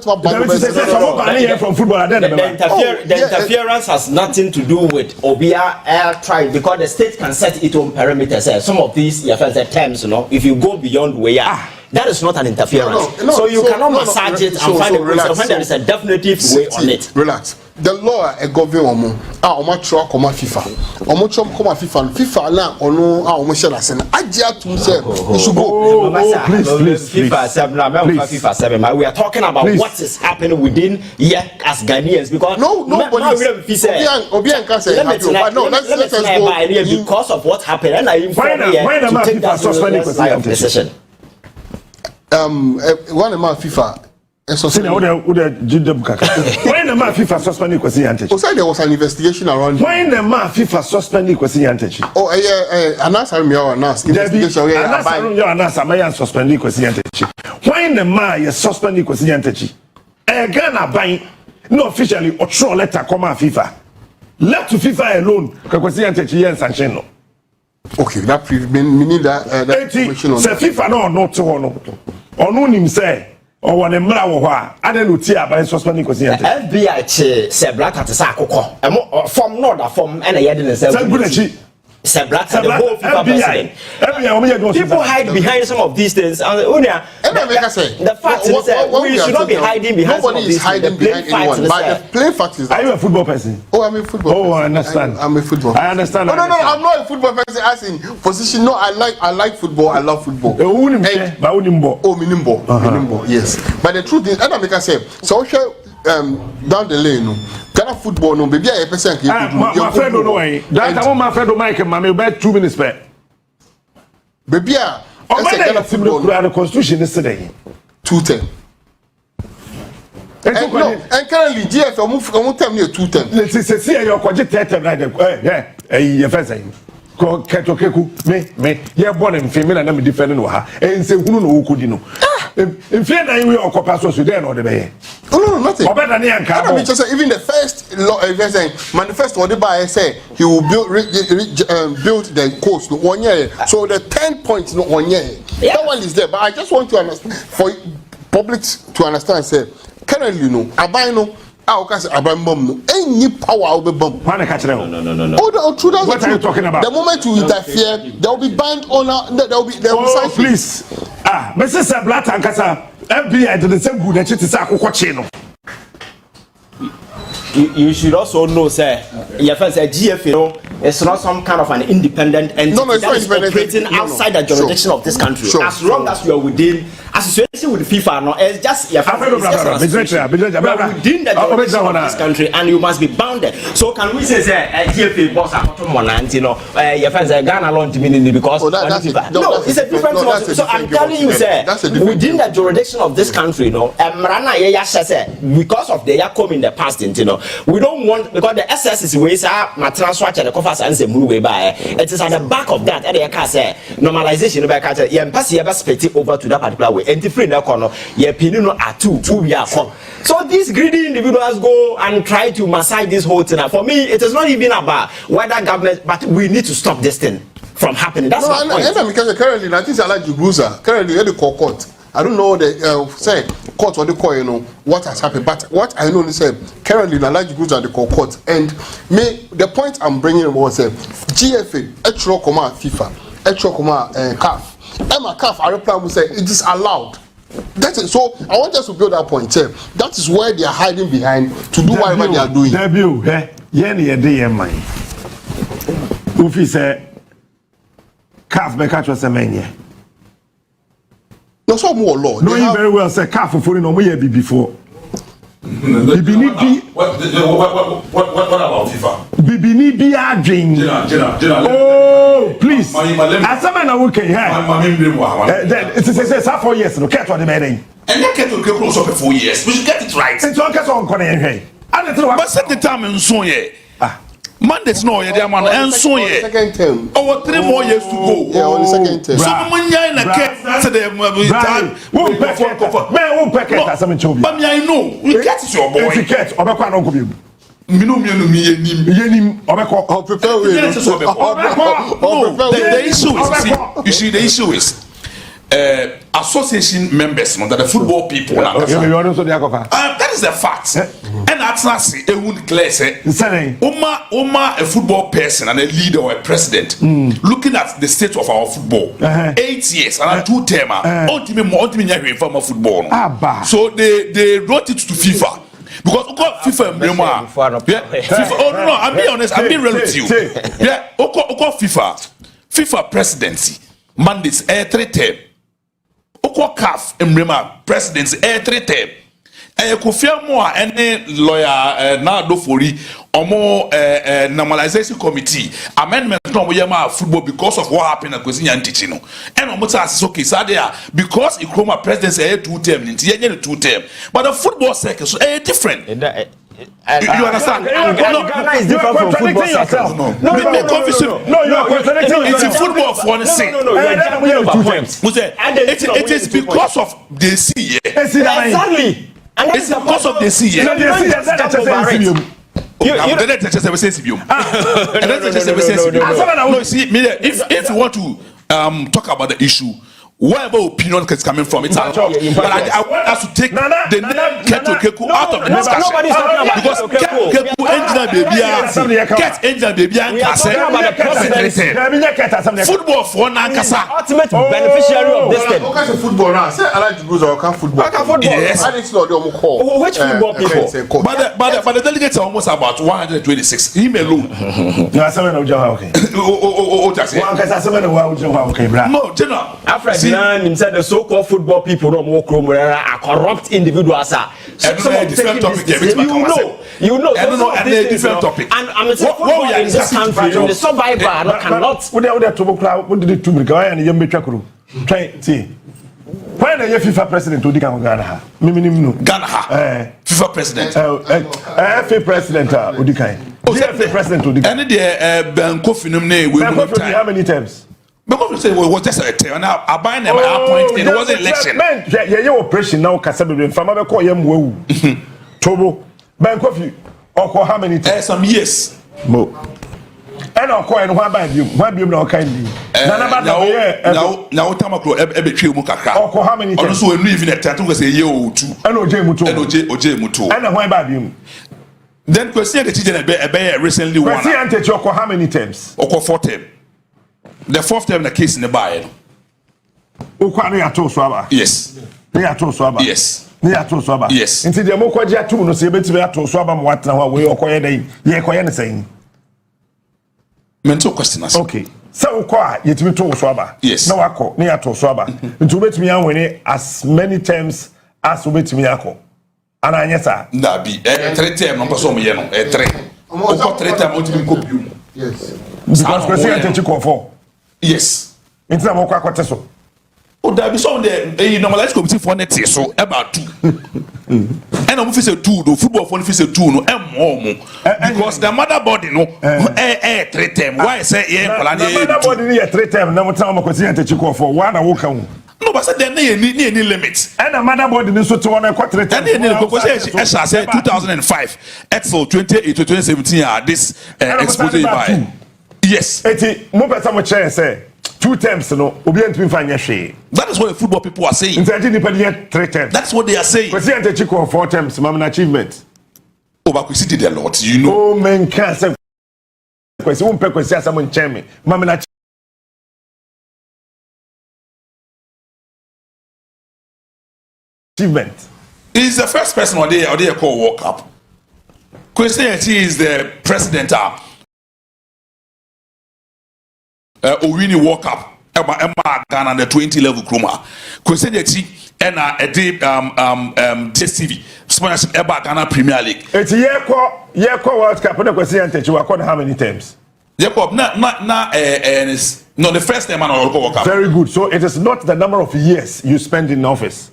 football. The interference has nothing to do with Obia air trial, because the state can set its own parameters. Some of these terms, if you go beyond where that is not an interference. So you cannot massage it and find a reason when there is a definitive way on it. Relax. The law a government FIFA. FIFA now ono share that sen. Ajia to say you should go. Please. FIFA 7. We are talking about what is happening within here as Ghanaians, because nobody Obian can say let's go because of what happened, and I inform you to take that decision. One of my FIFA. When the man FIFA suspended question yantechi. Also, there was an investigation around. When the man FIFA suspended question yantechi. Oh, yeah, Anas investigation. Anas suspended question yantechi. When the man is suspended question yantechi, Ghana buying no officially or true letter come out FIFA. Left to FIFA alone, question yantechi and sanction no. Okay, that meaning that information on. Say FIFA no to one. Onu nim say. Or when a mra I don't know by suspending question. FBI say black at akoko. Form not a form and a yet the whole FIFA. People hide behind some of these things. The fact is that we should not be hiding behind some of these things. Nobody is hiding behind anyone. But the plain fact is that. Are you a football person? Oh, I'm a football person. Oh, I understand. I'm a football person. I understand. No, I'm not a football person as in position. No, I like football. I love football. Minimbo. Yes. But the truth is, and I say, so down the lane, Ghana football no baby a person can my friend don't know that my friend Mike and me bet 2 minutes back. Baby Ghana football the constitution is today 210. And currently GFA almost time near 210. Let's see your project right there. Eh, first me yeah born in female and I'm defending her and say who no could no in fear that we are copasso so there no the be no nothing even the first law manifesto the by say he will build the coast 1 year, so the 10 points no 1 year that one is there. But I just want to understand for public to understand, say currently no abino any power will be bomb. No. What are you talking about? The moment you interfere, there will be banned on. There will be sanctions. Please. Mrs. Blatt and Kasa, FBI to the same good that you say Kokochino. you should also know, sir, your friend said GFA is not some kind of an independent entity that is operating outside the jurisdiction of this country. As long as you are within association with FIFA, no, it's just your friend within the jurisdiction of this country, and you must be bounded. So can we say, GFA boss at your friend said Ghana launch meaning because no, it's a different process. So I'm telling you, sir, within the jurisdiction of this country, because of the Yakom in the past, we don't want, because the SS is ways material structure the coffers and say move by. It is at the back of that, and the say normalization by catcher, pass your perspective over to that particular way. And different corner, your opinion are two we are from. So these greedy individuals go and try to massage this whole thing. For me, it is not even about whether government, but we need to stop this thing from happening. That's my point. Because currently, I think I like Juguza. Currently, the court. I don't know the say court or the court, what has happened. But what I know is currently, I like Juguza the court. And me, the point I'm bringing was GFA, Etro Koma FIFA, Etro Koma CAF. Emma CAF, I reply will say it is allowed. That's it. So I want us to build that point. That is where they are hiding behind to do whatever they are doing. Debut, Ufi say CAF be catch us a no, so more law. No, you very well say CAF for no more before. What about FIFA? Bibini be a drink. Oh, please. As a man, I will care. It is 4 years. No, catch what the man. And that catch will close up for 4 years. We should get it right. It's all catch on corner. But set the time and so yeah. Mondays no, yeah, man, and so yeah. Second term. Oh, 3 more years to go. Yeah, on the second term. So when you're in a case, to them, won't pack it as I'm in Chobby. But I know, we get it, your boy. If you catch, or back on Obi. The issue is, you see, the issue is association members, that the football people. That is the fact. And that's not a wound class. Oma, a football person and a leader or a president, looking at the state of our football, 8 years and 2 term, ultimately from football. So they wrote it to FIFA. Because FIFA FIFA. Oh no, I'm being honest. I'm being real with you. Yeah, FIFA presidency mandates 3 term. Oko CAF emblema presidency 3 term. Kofia mo any lawyer na do fori omo normalization committee amendment no mo yema football because of what happened at Kusi Nyantichi no. And omo say okay so there because Ikroma presidency 2 term nti yenye 2 term. But the football circle so different. You understand? Ghana is different from football circle. No, you are contradicting. It's in football for one thing. It is because of the sea. Exactly. It's because of the sea. If you want to talk about the issue, wherever opinion is coming from, it's allowed. But I want us to take the name Keku out of the discussion. Because Keku engine baby and football for Nankasa. Ultimate beneficiary of this thing. What football now? Say I like to go to football. Yes. Which football people? But the delegates are almost about 126. Him alone. No, general. Inside the so-called football people are corrupt individuals. Different topic. You know. Different topic. And I'm saying football in this country, the survivor cannot. What did it to me? And you make a try see. When the FIFA president to Ghana, Ghana, FIFA president, FA president, GFA president to and the Kofi how many times? Because it was just a term. Now, I buy them appointed. It was an election. Yeah, operation now. Kasabi from our call him well. Tobo, bank coffee. Or how many times? Some years. Mo. And I'll call and why buy you? Why be no kindly? Now, Tamakro, every tree Mukaka. Or how many times? Also, we live in a tattoo was a year or 2. And OJ Mutu. And OJ Mutu. And why buy you? Then, question the teacher recently won. How many times? Or 4 times. The 4th time the case in the buy. Yes. Yes. ne ato so aba yes nti de mo kwaje atum no se betime ato so aba mo watena ho we okoye dey ye koye ne sɛn mental question as okay so ukọ a yetimi to so aba yes na wakọ ne ato so aba nti obetimi anwene as many times as obetimi akọ ana anyesa na bi 3 term no person mo ye no 3 ukọ 3 term o timi ko biu yes because president take call for yes nti na mo kwa akote so o da bi so the normalized committee for net so about 2 and I'm say 2 the football for say 2 no because the mother body no 3 term why say the mother body ni 3 term na mo tell mo president take call for one na wo kan no but say there any limit and the mother body ni so to one kwa 3 term and because say 2005 Excel 28 to 2017 this exposed by yes eti mo pesa mo chair say 2 terms no obi antimi fanya hwe that is what the football people are saying instead the people 3 terms that's what they are saying president chiko 4 terms mam achievement over Kusi did a lot you know oh men can say Kusi won pe Kusi asam ncheme mam na achievement he's the first person or they call World Cup Kusi is the president Owini World Cup Emma Ghana the 20 level chroma Kusi and DSTV sponsorship Eba Ghana Premier League it's year World Cup na Kusi ante you accord how many times Jacob no the first time on World Cup very good so it is not the number of years you spend in office.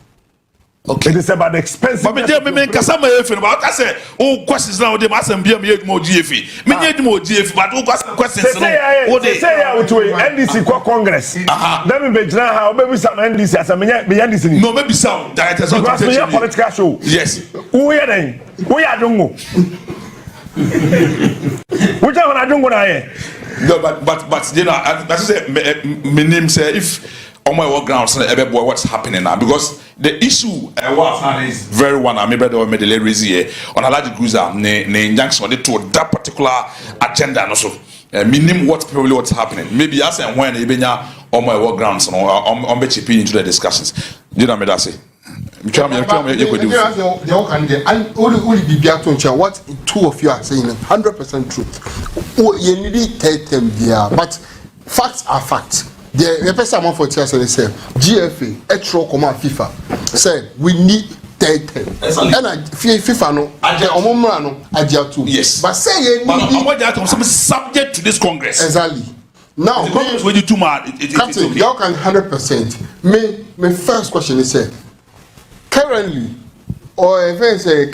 Okay. It is about the expensive. But me kasama efe but I say oh questions now dey asem bia me edmo GFA. Me dey edmo GFA but oh questions no. What they say out to NDC Congress. Then me be jina ha obebi some NDC as me NDC ni. No maybe some directors of because me political show. Yes. Who here then? Who ya dungo? Who ja wana dungo na here? No but you know that is me name say if on my work grounds boy what's happening now because the issue is very one I remember the medal raise here on a large cruiser ne injunction to that particular agenda and also minimum what probably what's happening maybe as and when ebenya on my work grounds no on be chipping into the discussions you know me that say what two of you are saying 100% truth you need to tell them but facts are facts. The person among for tears say GFA etro come FIFA say we need 10 and FIFA no aje omomra no aje too yes but say you need subject to this Congress exactly now the Congress when you too mad it's okay you can 100% my first question is say currently or if say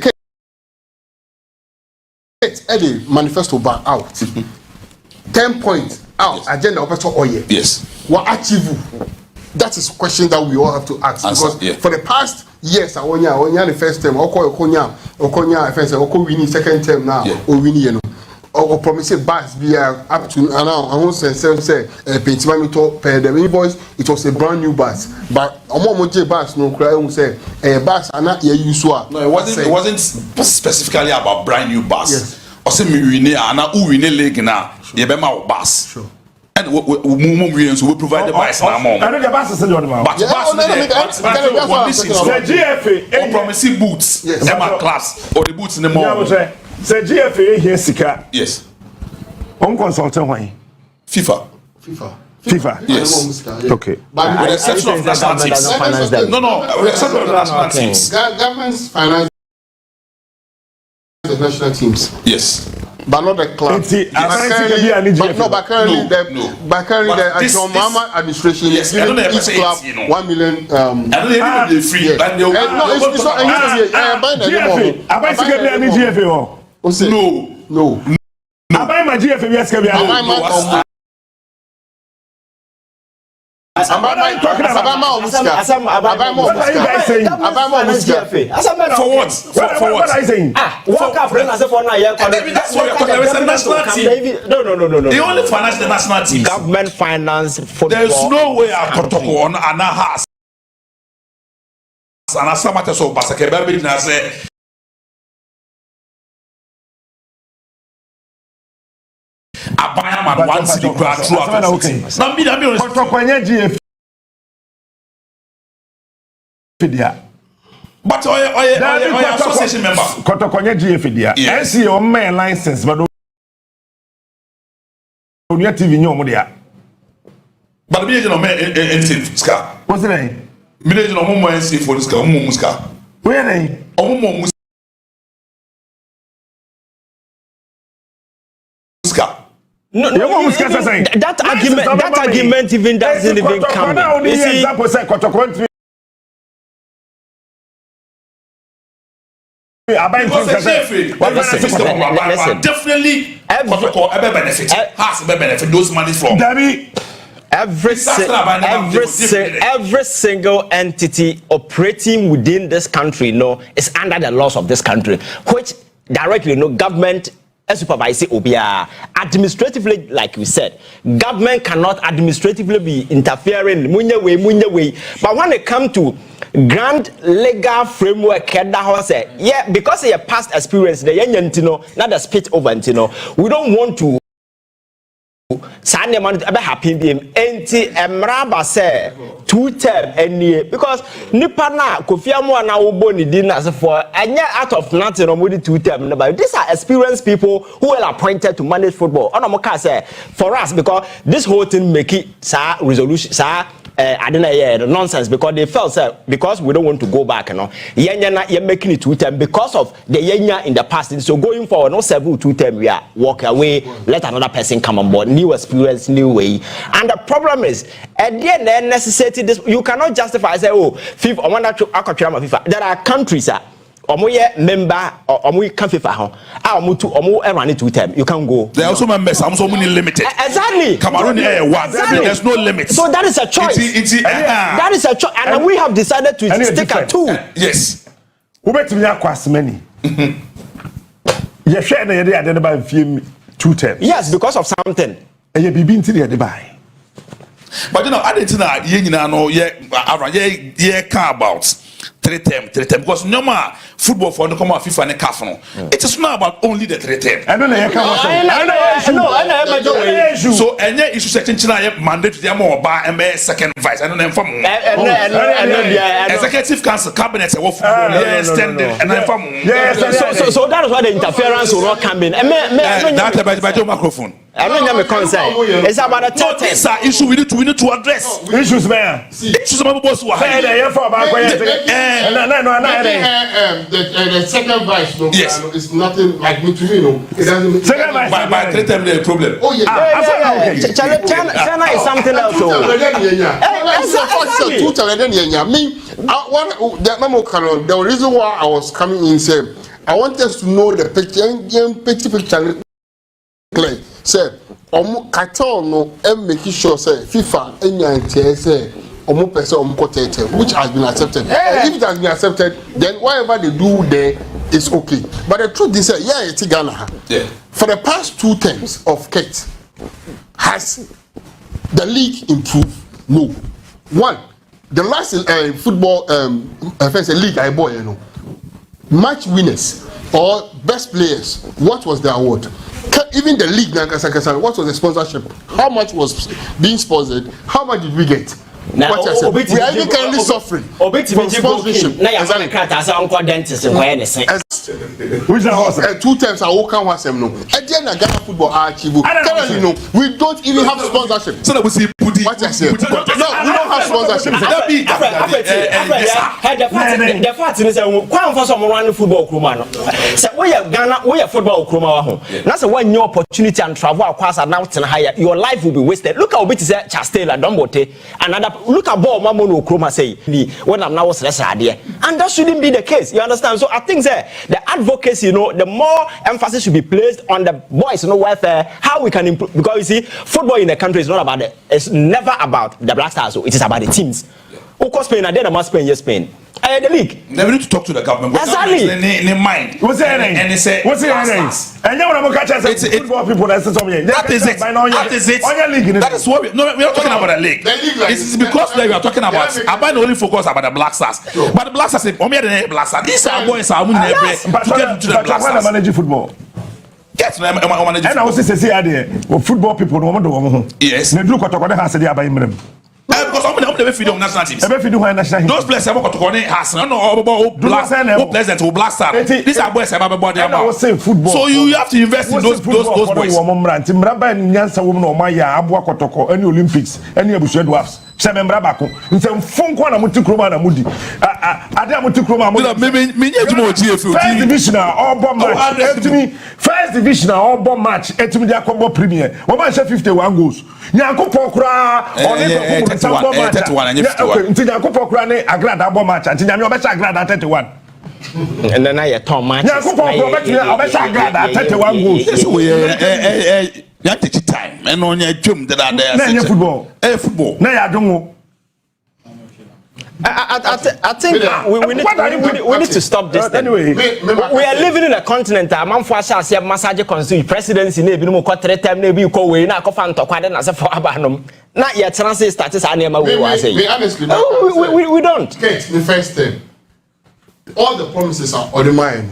Eddie manifesto back out 10 points out agenda operator oye yes what achieve that is a question that we all have to ask because for the past years onya the first term okonya first oko winning second term now or winning you know or promise bus be up to now I won't say pentima to per the invoice it was a brand new bus but omoje bus no cry who say bus ana ye use no it wasn't specifically about brand new bus yes or say me win ana who win league na ye be ma bus sure and we so we provide the bus now more I know the bus is the one but the GFA promise boots Emma class or the boots in the mall say GFA here sika yes on consultant why FIFA yes okay but with the exception of national teams no with the exception of national teams governments finance the national teams yes but not the club. But currently the Mama administration is giving each club 1 million. And they free. No, it's not. I buy GFA. No. I buy my GFA. For what? What are you saying? World Cup as for now. That's what there is a national team. No. They only finance the national team. Government finance football. There is no way a protocol on an house. And as some matters of Basakeba business say. Abayam one city crowd throughout the city. Now be honest. GFA. But association member. Kotokonya GFA dia. NCA o main license but Onua TV nyomo dia. But me no me anything ska. What's the name? Me no mo NCA for ska, mo ska. Where name? O mo ska. No, that argument even doesn't even come. You see, example say Kotokonya definitely has benefit those money from every single entity operating within this country is under the laws of this country, which directly government supervise obia. Administratively, like we said, government cannot administratively be interfering munye way. But when it comes to grand legal framework, because of past experience, the young not the spit over, we don't want to. Sanya man ebe happy bi enti emraba say 2 term enie because nipa na Kofi Amoah na wo boni din as for anya out of nothing no modi 2 term no, but these are experienced people who are appointed to manage football. Ono mo ka say for us because this whole thing make it resolution I don't know nonsense because they felt because we don't want to go back you're making it 2 term because of the yenya in the past, so going forward no serve 2 term we are walk away, let another person come on board, new experience, new way. And the problem is at the end necessity this you cannot justify say FIFA or one FIFA. There are countries omoye member omo kan FIFA ho omo run 2 term you can go. There are also members some money limited. Exactly. Cameroon there's no limit. So that is a choice. That is a choice, and we have decided to stick at 2. Yes. Who bet me across many? You share na yede identify 2 terms. Yes, because of something. And you be been to the buy. But I didn't know care about 3 term because normal football for the come FIFA and CAF it is not about only the 3 term. I don't know. So any issue section mandate them or by and second vice. I don't know executive council cabinet extended and so that is why the interference will not come in. That about your microphone. I don't have a concern. It's about a third term. It's an issue we need to address. Issues man. Issues my boss who are the second vice is nothing like me to me. It doesn't second vice by 3 term the problem. Oh yeah. China is something else. The reason why I was coming in say I want us to know the picture clear. Say Qatar no making sure say FIFA enya say which has been accepted. If it has been accepted, then whatever they do there is okay. But the truth is it's Ghana. For the past 2 terms of Kate, has the league improved? No. One, the last football league I bought, match winners or best players, what was the award? Even the league, what was the sponsorship? How much was being sponsored? How much did we get? Now, we are even currently suffering from sponsorship. Which are 2 times I walk on was no. At the end of Ghana football currently we don't even have sponsorship. So that we see what I said. No, we don't have sponsorship. The fact is that for some run football crew so we are Ghana, we are football crew that's one new opportunity and travel across and now higher. Your life will be wasted. Look how bit is Chastela, Dombote, another look at ball Mamono Chroma say when I'm now was idea. And that shouldn't be the case. You understand? So I think that the advocacy, the more emphasis should be placed on the boys, welfare, how we can improve, because you see, football in the country is not about it's never about the Black Stars, so it is about the teams. Of course, Spain, and then I must Spain, yes, Spain. The league. They need to talk to the government. Exactly. In mind. What's the name? And they say, what's the name? And you want to catch us football people that's something. That is it. That is it. That is what we are not talking about the league. It's because we are talking about the only focus about the Black Stars. But the Black Stars, the Black Stars. These are boys are winning every to get to the Black Stars. Manage football. Yes, and I was say there football people no do. Yes. They do what they has there by him. Because I'm never feed on national teams. Ebe feed on national teams. Those players have got to go in has no black president who black star. These are boys about body. So you have to invest in those boys. Mraba ni nyansa wo na o ma ya abo akotoko any Olympics any abusu dwarfs. Semembra bako nse mfonko na muti kroma na mudi ade amuti kroma me nyejuma GFA first division obo match etimi first division obo match etimi dia kombo premier wo ma share 51 goals nyankopon kura oni ko sambo match 31 nti nyankopon kura ne agrada obo match nti nyame obe sha agrada 31 and then I Tom match nyankopon kura obe sha agrada 31 goals so you have to take time and on your gym that are there. Na football. Football. Na ya dongo. I think we need to stop this. Anyway, we are living in a continent. A man for us have massage constitution presidency. Maybe no more 3 times. Maybe you call we na kofan to kwade na se for abanom. Na your transit status anema we was saying. Honestly, we don't. Okay, the first thing. All the promises are ordinary.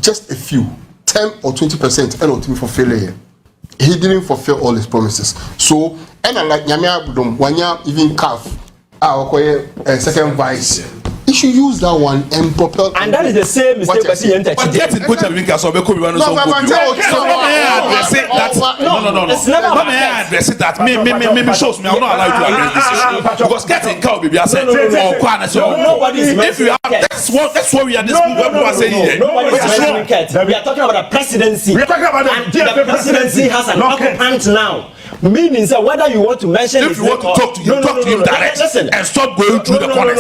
Just a few, 10 or 20%, and ultimately for failure. He didn't fulfill all his promises. So, and like Nyamia Budum, Wanya even calf, second vice. You should use that one and propel. And that is the same mistake that he entered. But get in coach and Vinka so be cool no. It's never address it that me shows me I'm not allowed to address this issue because getting cow baby I said if you have that's what we are this people saying here. We are talking about a presidency. We are talking about the presidency has an occupant now. Meaning that whether you want to mention if you want to talk to him, talk to him direct and stop going through the corners.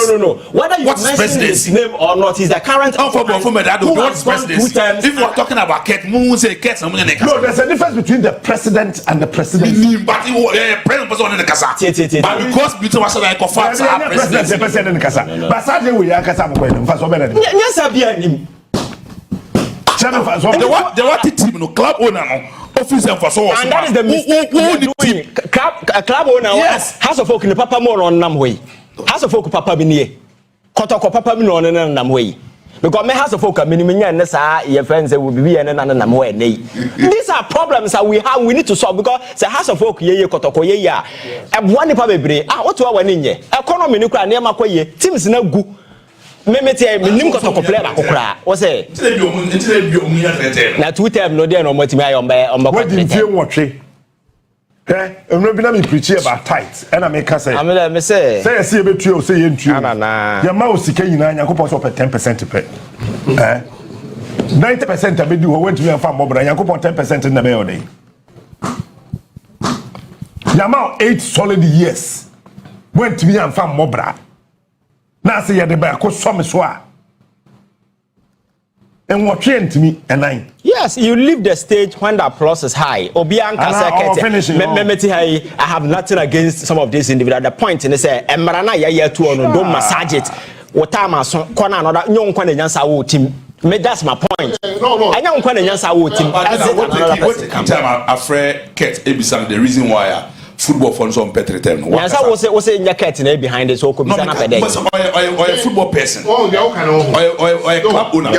Whether you mention his name or not, he's the current if you are talking about Ket, say Ket, no, there's a difference between the president and the president. But president was on the Kasa. But because between us like a fast president in the Kasa. But sadly we are Kasa for so many. Yes, I be him. The what team no club owner officer for so and that is the mistake doing. Club owner has of folk in the papa more on namway. Has of folk papa binie. Kotoko papa mi no namway. Because me has of folk minimum and your friends will be and namway. These are problems that we have we need to solve because the house of folk ye kotoko ye ya. One pabebre what to one in ye. Economy nuclear near makoye teams na gu. Memete nim kotoko player akokra wo say na 2 time no dey no motimi ayo on what did you watch emre bi na me preach about tight and I make say amela me say say betu o say yentu ya ma o sika nyina yakopon so 10% pe 90% abedi ho wentumi afa mbobra yakopon 10% na be odey ya ma 8 solid years wentumi afa mbobra na say ye de ba ko so me so a and what trained me and I. Yes, you leave the stage when the applause is high. Obianka I have nothing against some of these individuals. The point in say Emrana ya to don't massage it. What time I saw corner another young nyansa wo team. That's my point. No. I don't nyansa wo team. Time afraid Ket Ebisam the reason why football funds on Petri term. Yes, I was saying your cat behind it so could be an or a football person. Or a club owner.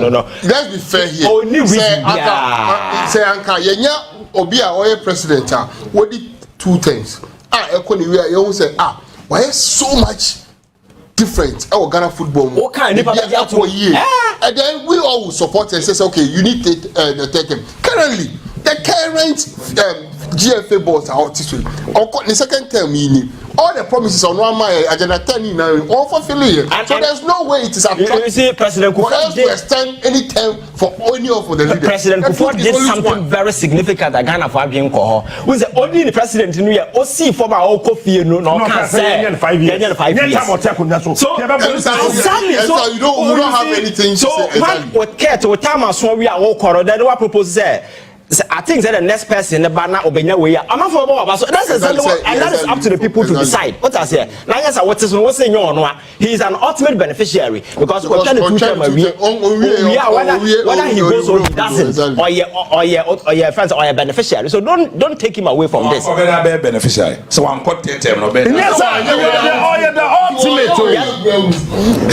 No. Let's be fair here. Only say Anka Yenya Obia or president. What did 2 things? You say why so much different our Ghana football what kind of year and then we all will support and say okay you need to take him currently the current GFA boards are out this way. The second term meaning all the promises on one my agenda 10 all for failure. So there's no way it is attractive. You see, President Kusi to extend any term for any of the leaders. President Kusi did something very significant at Ghana for being called. Was the only the president in here? O see for my old coffee no can say 5 years. So you don't have anything. So what Ket what time I saw we are all corridor. Then what propose say? I think that the next person, the banner Obenya way. I'm not for more. So that's exactly what, and that is up to the people to decide. What I say, now yes, what is what's saying Onua? He is an ultimate beneficiary because we're trying to whether he goes or he doesn't, or your friends or your beneficiary. So don't take him away from this. Beneficiary. So I'm caught term no better. Yes, sir. You're the ultimate.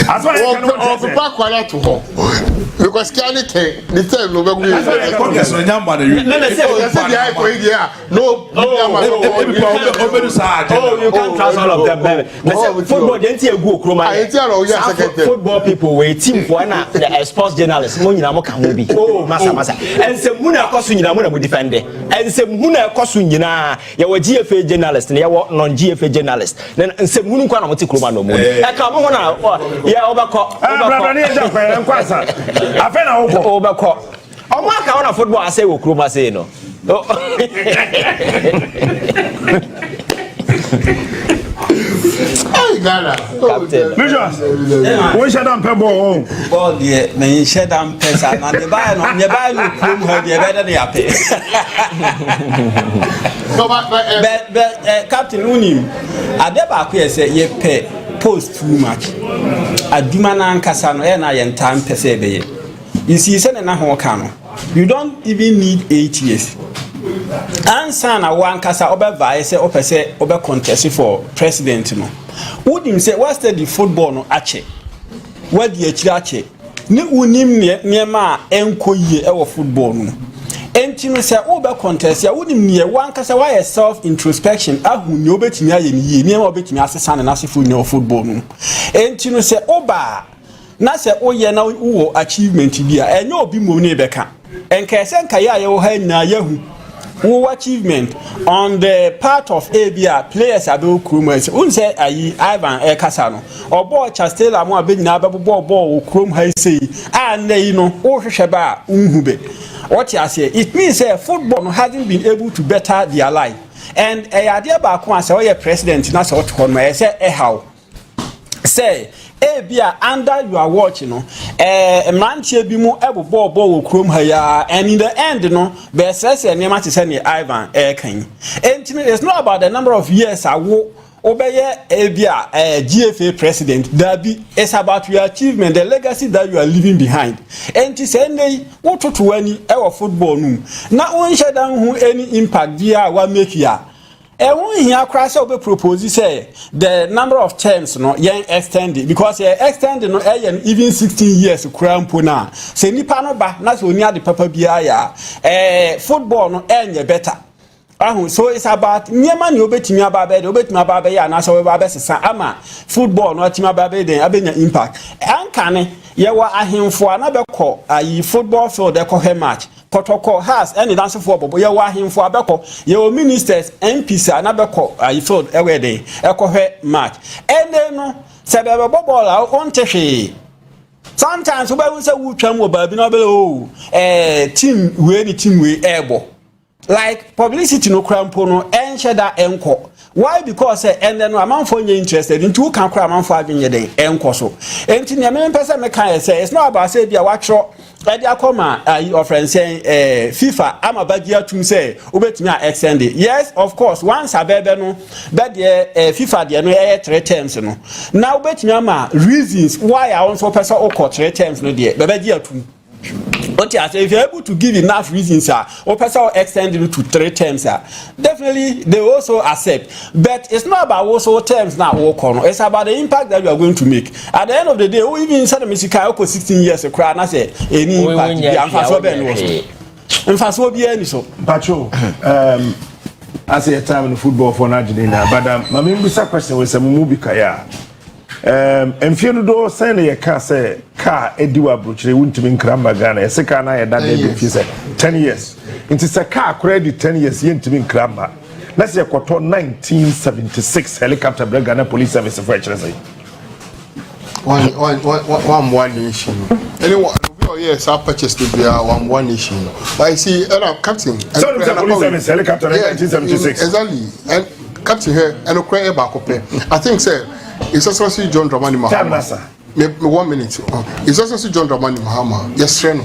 That's why I to because can it the term no be Congress no nyamba you can't trust all of them, baby. Football, didn't you go, football people, we team for a sports journalist, Moninamoka movie. Oh, Massa. And some Muna Cosunina would defend it. And some Muna Cosunina, you were GFA journalist, and you were non GFA journalist. Then some Munuka Motikrumano. I come on, yeah, overcoat. I found overcoat. Oh, my count of football, I say, Kruma say no. Ghana. We shut down Pebble. Well, dear, may shut down Pesa, and the buy no room, her, the better than happy. But Captain Unim, I never say ye pay post too much. A Dumana Casano, and I am time per se. You see, send a Nahokano. You don't even need 8 years. Answer na one kasa oba vice opa say oba contest for president no. Would say what's the football no ache. What the ache. Ni unim niema enko ye e football no. Enti no say oba contest ya wonim ne one kasa why self introspection ahu ni obetimi aye ni ye niema obetimi asesa na nasefo ni football no. Enti no say oba na say oye na wo achievement bia enye obi mo ne beka. Enkese nkaya ye wo ha na yahu who achievement on the part of ABA players abe Chrome un say ayi Ivan Ekasano or boy Chastela mo abe nyina abe ball Chrome ha say and you know wo hwehwe ba unhube what you say it means football hasn't been able to better their life and idea ba ko say we president na say what ko no say how say Ebia under you are watching no mantie bi mu ebobo wo krom ha ya and in the end no be say nema te say ne Ivan kan enti it's not about the number of years awo obeye ebia GFA president dabi it's about your achievement the legacy that you are leaving behind enti say nei wo toto ani e wo football no na won shedan hu any impact dia wa make ya when he across will propose say the number of terms no yen extended because extended no even 16 years crown pona say nipa no ba na so oni ade papa bia ya football no enye better so it's about nyema ni obetimi ababe ya na so we ba sesa ama football no atimi ababe den abenya impact ankane ye wa ahemfo na bekọ ayi football field e ko he match protocol has any dance for bobo ye wa ahemfo abekọ ye o ministers MPs na bekọ ayi field e we den e ko he match ene no se be bobo la on tehwe sometimes we say we twam wo ba bi na be team we ebo like publicity no crampo no enche da enko why because and then amanfo nye interested into who can cry amanfo adwenye den enko so enti ne me person me kan say it's not about say bia watro e dia koma your friend saying FIFA am abagi atum say obetimi a extend it. Yes of course once abebe no be de FIFA de no 3 terms no now obetimi ama reasons why I want for person okọ 3 terms no de bebe atum. But if you're able to give enough reasons, or person extend it to 3 terms, definitely they also accept. But it's not about also terms now. It's about the impact that you are going to make. At the end of the day, we even said the Mexican 16 years a crowd. I say any impact. Pacho, I say a time in football for Nigeria, but my main question was a movie kaya. And fear do send a car say car ediwa bruchere wuntimi nkramba Ghana ese car na yeda dey fi say 10 years it is a car credit 10 years yentimi nkramba let's say kwato 1976 helicopter bring Ghana police service for actually say one nation anyone yes I purchased to be one nation but I see captain so the police service helicopter 1976 exactly and captain here and okra back up I think say it's also John Dramani Mahama. 1 minute. It's also John Dramani Mahama. Yes, Reno.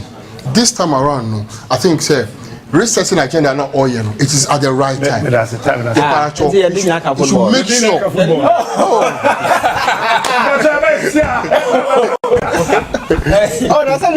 This time around, no, I think, sir, resetting agenda not all year. It is at the right time. That's the time. You should make sure. Oh, that's a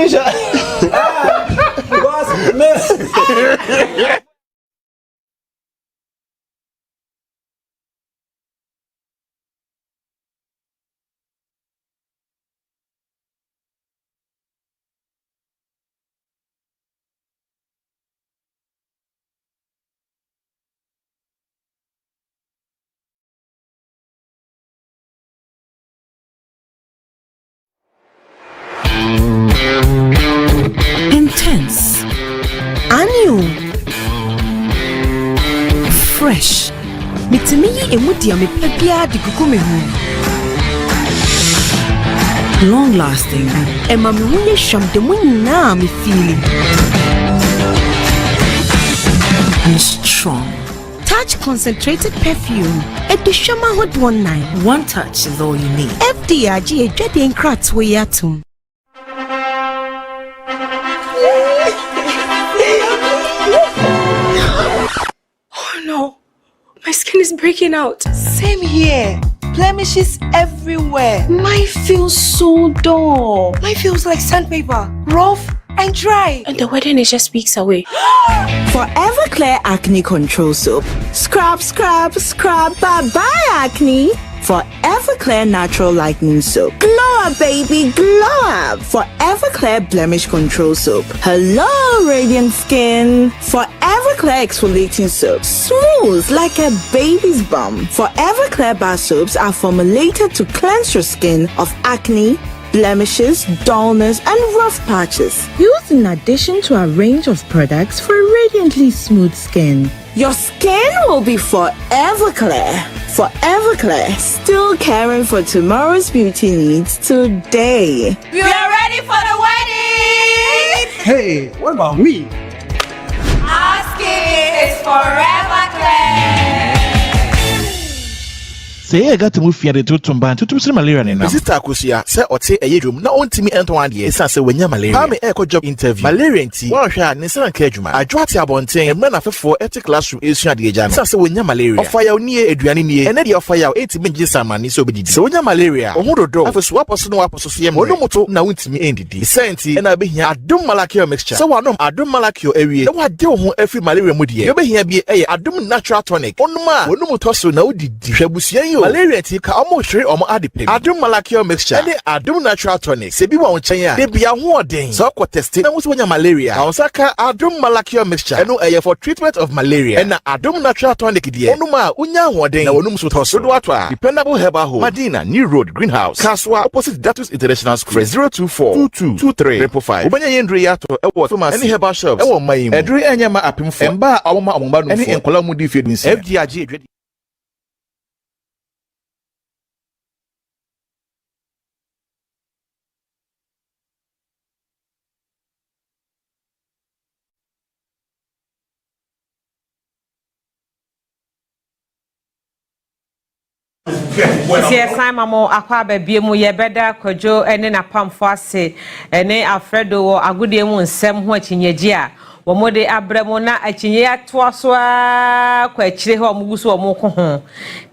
meyi emudi ame pebia di kukume hu. Long lasting. Emma me wunye sham de na me feeling. And strong. Touch concentrated perfume. Edishama hot 19. One touch is all you need. FDRG a dreading crats way atum. Oh no, my skin is breaking out. Same here. Blemishes everywhere. Mine feels so dull. Mine feels like sandpaper, rough and dry. And the wedding is just weeks away. Forever Clear Acne Control Soap. Scrub, scrub, scrub, bye-bye acne. Forever Clear Natural Lightening Soap. Glow up, baby, glow up. Forever Clear Blemish Control Soap. Hello, radiant skin. Forever Clear Exfoliating Soap. Smooth like a baby's bum. Forever Clear Bar Soaps are formulated to cleanse your skin of acne, blemishes, dullness, and rough patches. Used in addition to a range of products for radiantly smooth skin. Your skin will be forever clear. Forever clear. Still caring for tomorrow's beauty needs today. We are ready for the wedding! Hey, what about me? Our skin is forever clear! Say I got to move here to Tumban to malaria now. Sister Kusi, say ote eyedrum na ontimi entoan de esa say wenya malaria. Pa me echo job interview. Malaria nti won hwe a Nissan Kejuma. Adwate abonten emre na fefo eti classroom esua de eja. Esa say wenya malaria. Ofaya oni eduane nie. Ene de ofaya eti menje samani so bedidi. Se wenya malaria. Ohudodo. Afeso waposo no waposo so yem. Onomoto na wontimi endidi. Senti ena behia adum malakio mixture. Se wanom adum malakio ewie. Na wade ho afi malaria mu de. Ye behia bi eye adum natural tonic. Onuma onomoto so na wodidi hwebusuan malaria ti ka omo hwere omo adipem adum malakio mixture and adum natural tonic se bi wa wo chen ya de bia ho oden so ko test na wo so nya malaria na osaka adum malakio mixture eno eye for treatment of malaria and adum natural tonic de onuma unya ho oden na wonum so toso do ato a dependable herbal home Madina New Road Greenhouse Kaswa opposite Datus International School 024-2223-555 obanya yendre ya to ewo famous any herbal shops ewo mayim edre enyama apemfo emba awoma omba no any enkola mu di fie nsi FDRG Yes, I'm a aquaba biemu ye beda kojo ene na pamfo ase ene Alfredo agudie mu nsem ho achinyegye womode abremo na achinye atoa so kwa achire ho omuguso omoko ho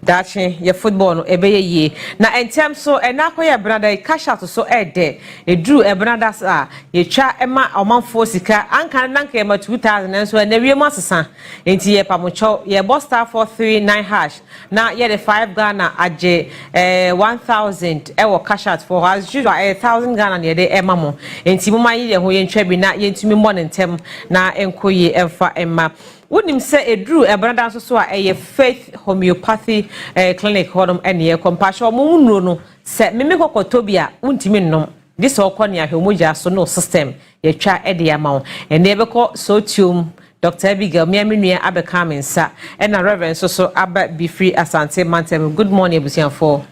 dachi ye football no ebeye ye na entem so enakoye brada cash out so ede edru ebrada sa ye twa ema omanfo sika anka nanka ema 2000 so na wiem asesa enti ye pamocho ye bosta 439# na ye the 5 Ghana age 1000 ewo cash out for as usual 1000 Ghana ye de ema mo enti mo mayi ye ho ye ntwa bi na ye ntumi mo ntem na enkoye emfa emma wonim se edru ebrada so a eye faith homeopathy clinic hodom ene compassion mo nuro no se meme kokotobia untimi nnom this okone ahwe moja so no system ye twa ede ya mawo ene ebeko sotium Dr. Abigail miamenua abeka mensa ena reverend so aba be free asante mantem good morning ebusianfo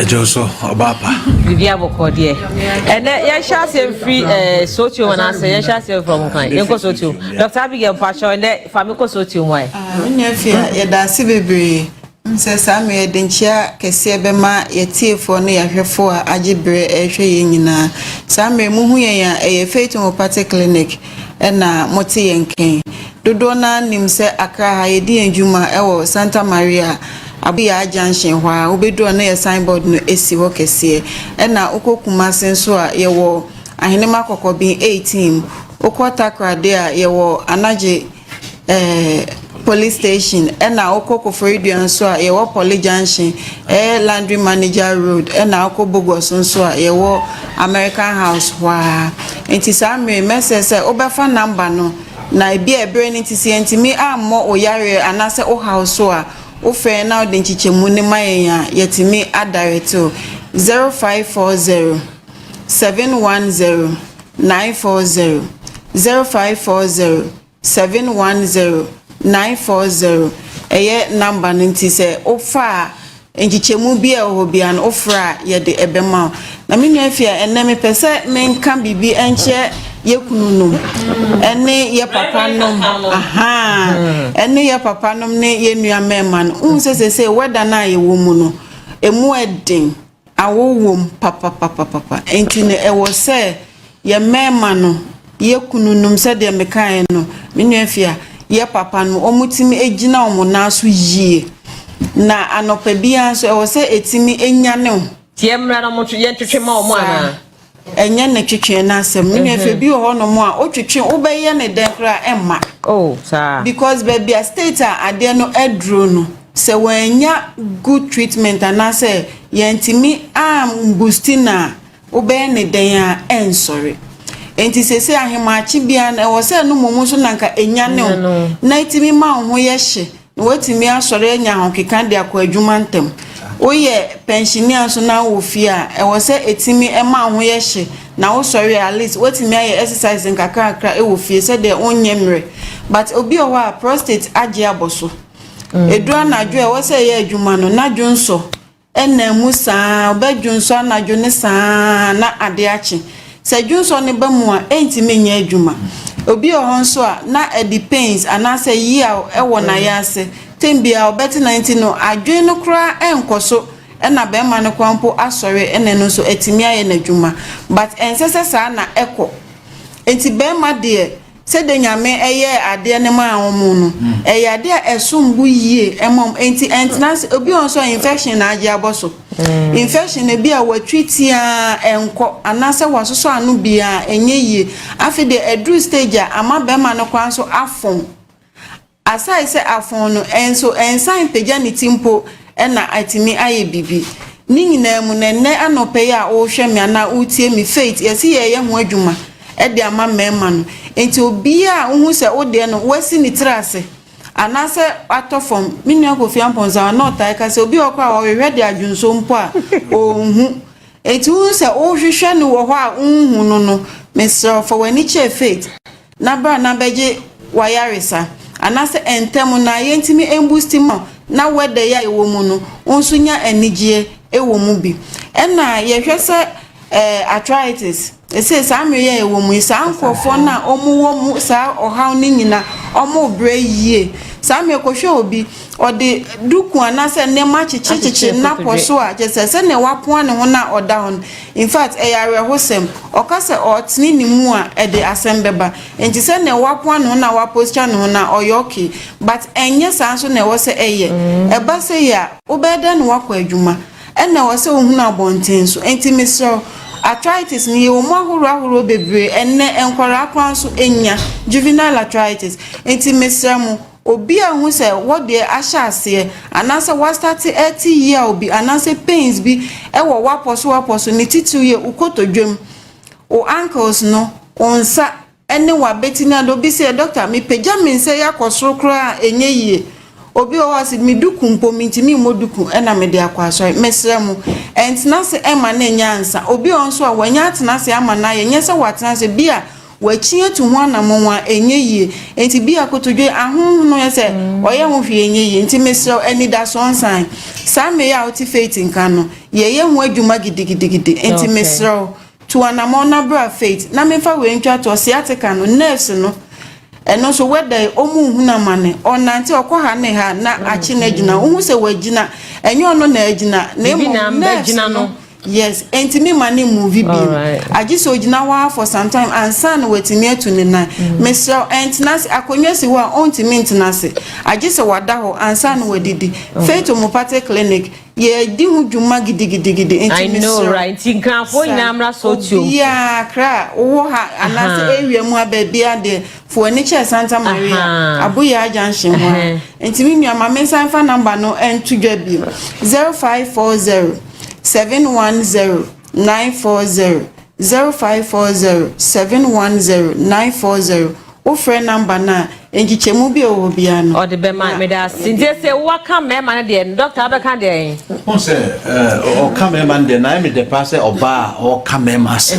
Joso Obapa. Vivia Bokodie. And ya shall say free socio and answer, ya shall say from kind. You go socio. Dr. Abigail Pasha and Famiko socio. Why? When you fear, ya dasi baby. Says I'm a dentia, Kesebema, ye tea for near her for Ajibre, a trayina. Some Muhuya, a faith homeopathic clinic, and Moti and King. Dodona Nimse Accra, Haidi and Juma, Ewo, Santa Maria. Abia junction hwa obedu na ye signboard no esi ho kese e na okokuma senso a ye wo ahenema kokobin 18 okota krade a ye wo anaje police station e na okokoforidu so a ye wo police junction laundry manager road e na okobogos so a ye wo American house hwa enti samre message obefa number no na ebi ebre ni tisi enti ammo oyare anase o house so a Ofe now den chichemu ne mayen yetimi adirecto 0540 710 940 0540 710 940 eye number nti se ofa enjichemu bia ohobia no ofra ye de ebema na me nua afia enne me pese menka bibi enche yekununum enne ye papa nom enne ye papa nom ne ye nua mema no unsese weda na ye wo mu no emu eden awowom papa enti ne ewo se ye mema no ye kununum se de mekan no me nua afia ye papa no omutimi egina omunaso yie na anopa bia so ewo se etimi enyane o tie mra na mo ye twetwe ma o mo ana enye na twetwe na asem me nua afia bi ho no mo a otwetwe obeye ne den kra emma sir because baby a state ade no edro no se wanya good treatment and say yentimi boostina obey ne den a ensori enti sese ahemachi bia na wo se no momu so nanka enyane o na itimi ma ho ye hye na watimi asori enya ho keka de akwa adwuma ntem oye pensioner so na wo fi a wo se etimi ema ho ye hye na wo sori at least watimi aye exercise nkakra e wo fi se de onyemre but obi o wa prostate age aboso edura na adwo e wo se ye adwuma no na dwonso ena mu saa obadwonso na adwo ne saa na ade achi se dwonso ne ba mu a enti menya adwuma obi o honso a na depends ana se yi a e wo na ya se tembia obeti 19 no adwo no kra enkoso ena be ma ne kwampo asore ena no so etimi aye na adwuma but ensese saa na eko enti be ma de se de nyame eye ade ne ma ahomu no eye ade esumbu yie emom enti entinance obi onso infection na age aboso infection e bia watwiti a enko anase wasoso anu bia enye yie afi de edru stage ama be ma no kwanso afon asai se afon no enso ensan pagya timpo ena atimi aye bibi ni nyina mu nenne anope ya o hwe me na utie mi faith yesi ye ho adwuma e de ama mema no enti obi a hu se ode no wasi ni trase anase atofom minua kofi amponza na otai ka se obi okwa wo hwe de adwunso mpo a ohu enti hu se o hwehwe no wo ho a unhu no no mesro for wani che faith na bra na beje wayaresa anase entemu na yentimi embustimo na wede ya ewo mu no onso nya anigye ewo mu bi ena ye hwese arthritis ese samre ya ewo mu isa ankofo na omuwo mu sa ohaw ni nyina omo bre yie samre ko hwe obi ode duku anase ne ma chichichichi na poso a jese ne wapo ne ho na oda hon in fact eyare hosem okase otni ni mu a ede asembeba enti se ne wapo ne ho na waposture ne ho na oyoki but enye sanso ne wo se eye eba se ya obeda ne wakọ adwuma ena wo se ohun abonten so enti misro arthritis ni wo mahoro bebre enne enkwara akwanso enya juvenile arthritis enti mesramu obi a hu se wode ahyase anase wa start 80 year obi anase pains bi ewo waposo ni titu ye ukotodwem o ankles no onsa enne wa betina do bi se doctor me pagya me se yakosoro kra enye yie obi o wasi mi duku mpo mintimi moduku ena me de akwaso mesremu entinase ema na nyansa obi onso a wanya atenase ama na ye nyese watenase bia wachie tu ho na monwa enye yie enti bia kotodwe ahun no yese oye ho hwe enye yie enti mesre eni da sonsan sa me ya oti faith nka no ye ho adwuma gidigidi enti mesre tu anamo na bra faith na mefa we ntwa to siatica no nerves no eno so weda omu huna mane onante okoha ne ha na achi na gina ohu se wagina enye ono na agina na emu no yes entimi mane movie bi agise ogina wa for some time and san wetimi atuni na mesro entinase akonwa si wa ontimi entinase agise wada ho and san wedidi faith homopathic clinic ye di hu dwuma gidigidi entimi I know right inkrafo nyamra so tio ya kra wo ha anase area mu ababia de for nature Santa Maria abuya junction ho entimi nua ma mensan fa number no entudwa bi 0540 710 940 0540 710 940 o free number na enchichemu bi o bia no o de be ma me da sinje se waka me ma de doctor abeka de who say o come man de na me de pass oba o come mas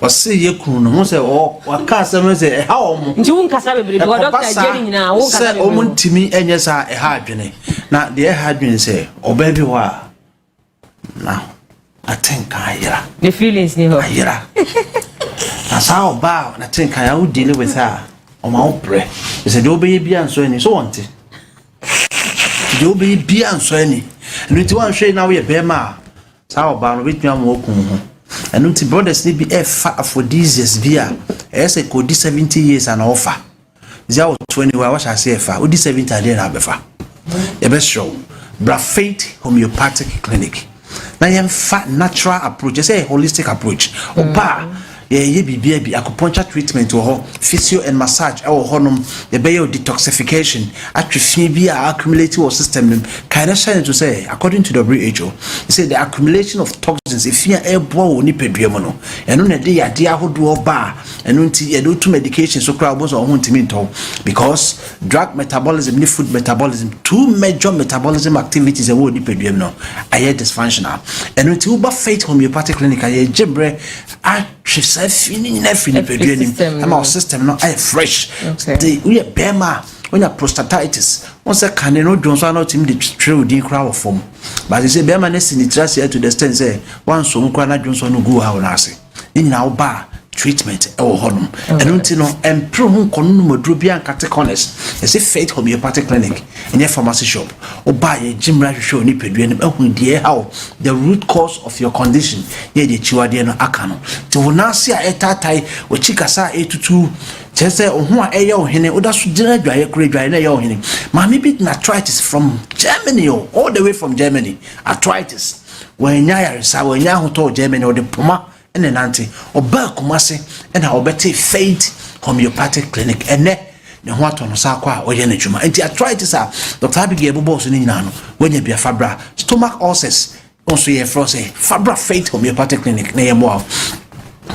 o se ye kunu no who say o waka asem say ha o mo nti won kasa bebre bi doctor jeri nyina won kasa o mo ntimi enye sa ha adwene na de ha adwene say oba bi ho a na I think ayira the feelings ni ho ayira na sa oba na think I will deal with her on my own prayer. He said, "Obey be and so any so want it. Obey be and so any. And with one shade now we a bear ma. Sao bound with me and walk home. And until brothers need be a fat for these years via as a code 70 years and offer. Zao 20 hours I say far, would 70 I didn't have a far. The best show. Bra Faith Homeopathic Clinic. Now I am fat natural approach, just a holistic approach. Opa. Ye be acupuncture treatment or physio and massage or honum the bio detoxification atrophy be accumulated or system kind of shine to say according to WHO they say the accumulation of toxins if you air blow ni pedremono and on a day a dear who do bar and until you do two medications so crowd was on because drug metabolism ni food metabolism two major metabolism activities a word ni pedremono I dysfunctional and until Faith Homeopathic Clinic I jebre feeling everything our system no I fresh we are bema when you prostatitis once a can no Johnson not him the true din crowd form but they say bema next in the here to the extent say one so nkwana Johnson no go how na say in now bar treatment or honum and until no improve kono modro bia nkate corners say Faith Homeopathic Clinic in your pharmacy shop or buy a gym right show ni pedue ni how the root cause of your condition ye de chiwade no akano to na see a etatai o chikasa etutu chese ohun a eye ohene oda so gina dwaye kure dwaye na eye ohene ma me bit arthritis from Germany all the way from Germany arthritis when nya sa when nya hoto Germany or the poma and nanti oba kumase and how better Faith Homeopathic Clinic and ne ho ato no sa kwa oye na dwuma enti arthritis a Dr. Abigail bobo so ni nyina no when you be fabra stomach ulcers also ye fro say fabra Faith Homeopathic Clinic na ye mo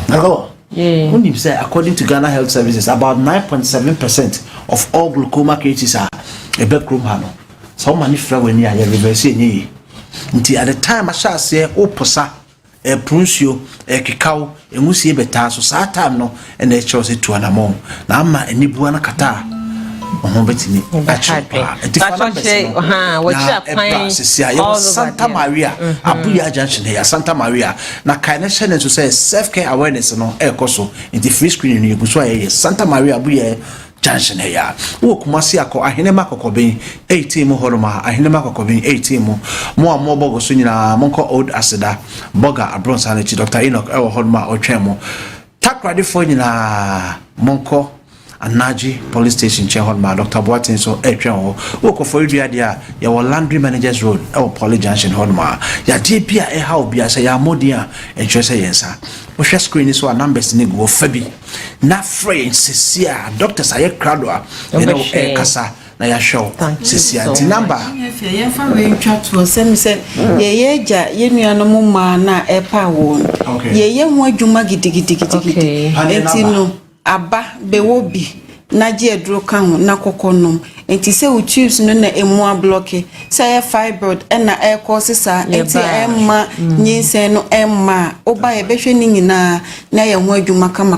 hello when you say according to Ghana Health Services about 9.7% of all glaucoma cases are a backroom hano so many fra when you reverse ni nti at the time I shall say oposa pruncio kikau emusie beta so saa time no and e chose to anamo na ama enibu na kata ohun betimi achepa Santa Maria Abuya Junction here Santa Maria na kind channel to say self care awareness no e koso in the free screen you go so Santa Maria Abuya Junction here wo kumasi akọ ahenema kokobin 18 mu horoma ahenema kokobin 18 mu amobogo so nyina monko old asida boga abronsa na chi Dr. Enoch ewo horoma otwemo takrade fo nyina monko Anaji police station chair horoma Dr. Boatin so etwemo wo ko for dua dia ya wo laundry managers road ewo police junction horoma ya die bia e ha obi asa ya modia e twese yensa wo hwe screen so numbers ni go fabi na friends sia doctors aye crowd you know kasa na ya show sia the number ye fa we twa to say say ye ja ye nuanom ma na e pa wo ye ho adwuma gidigidi enti no aba bewobi na je edro kan ho na kokonom enti se u tubes no na emu ablock say fibroid na e cause sa enti emma nyinsen no emma oba ye behwe ni nyina na ye ho adwuma kama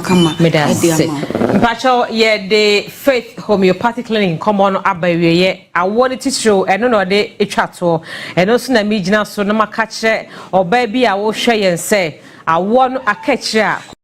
mpacho ye the Faith Homeopathic Clinic come on abawie ye awon ti show eno no de etwato eno so na mi gina so na maka kire oba bi a wo hwe yen se awon akakire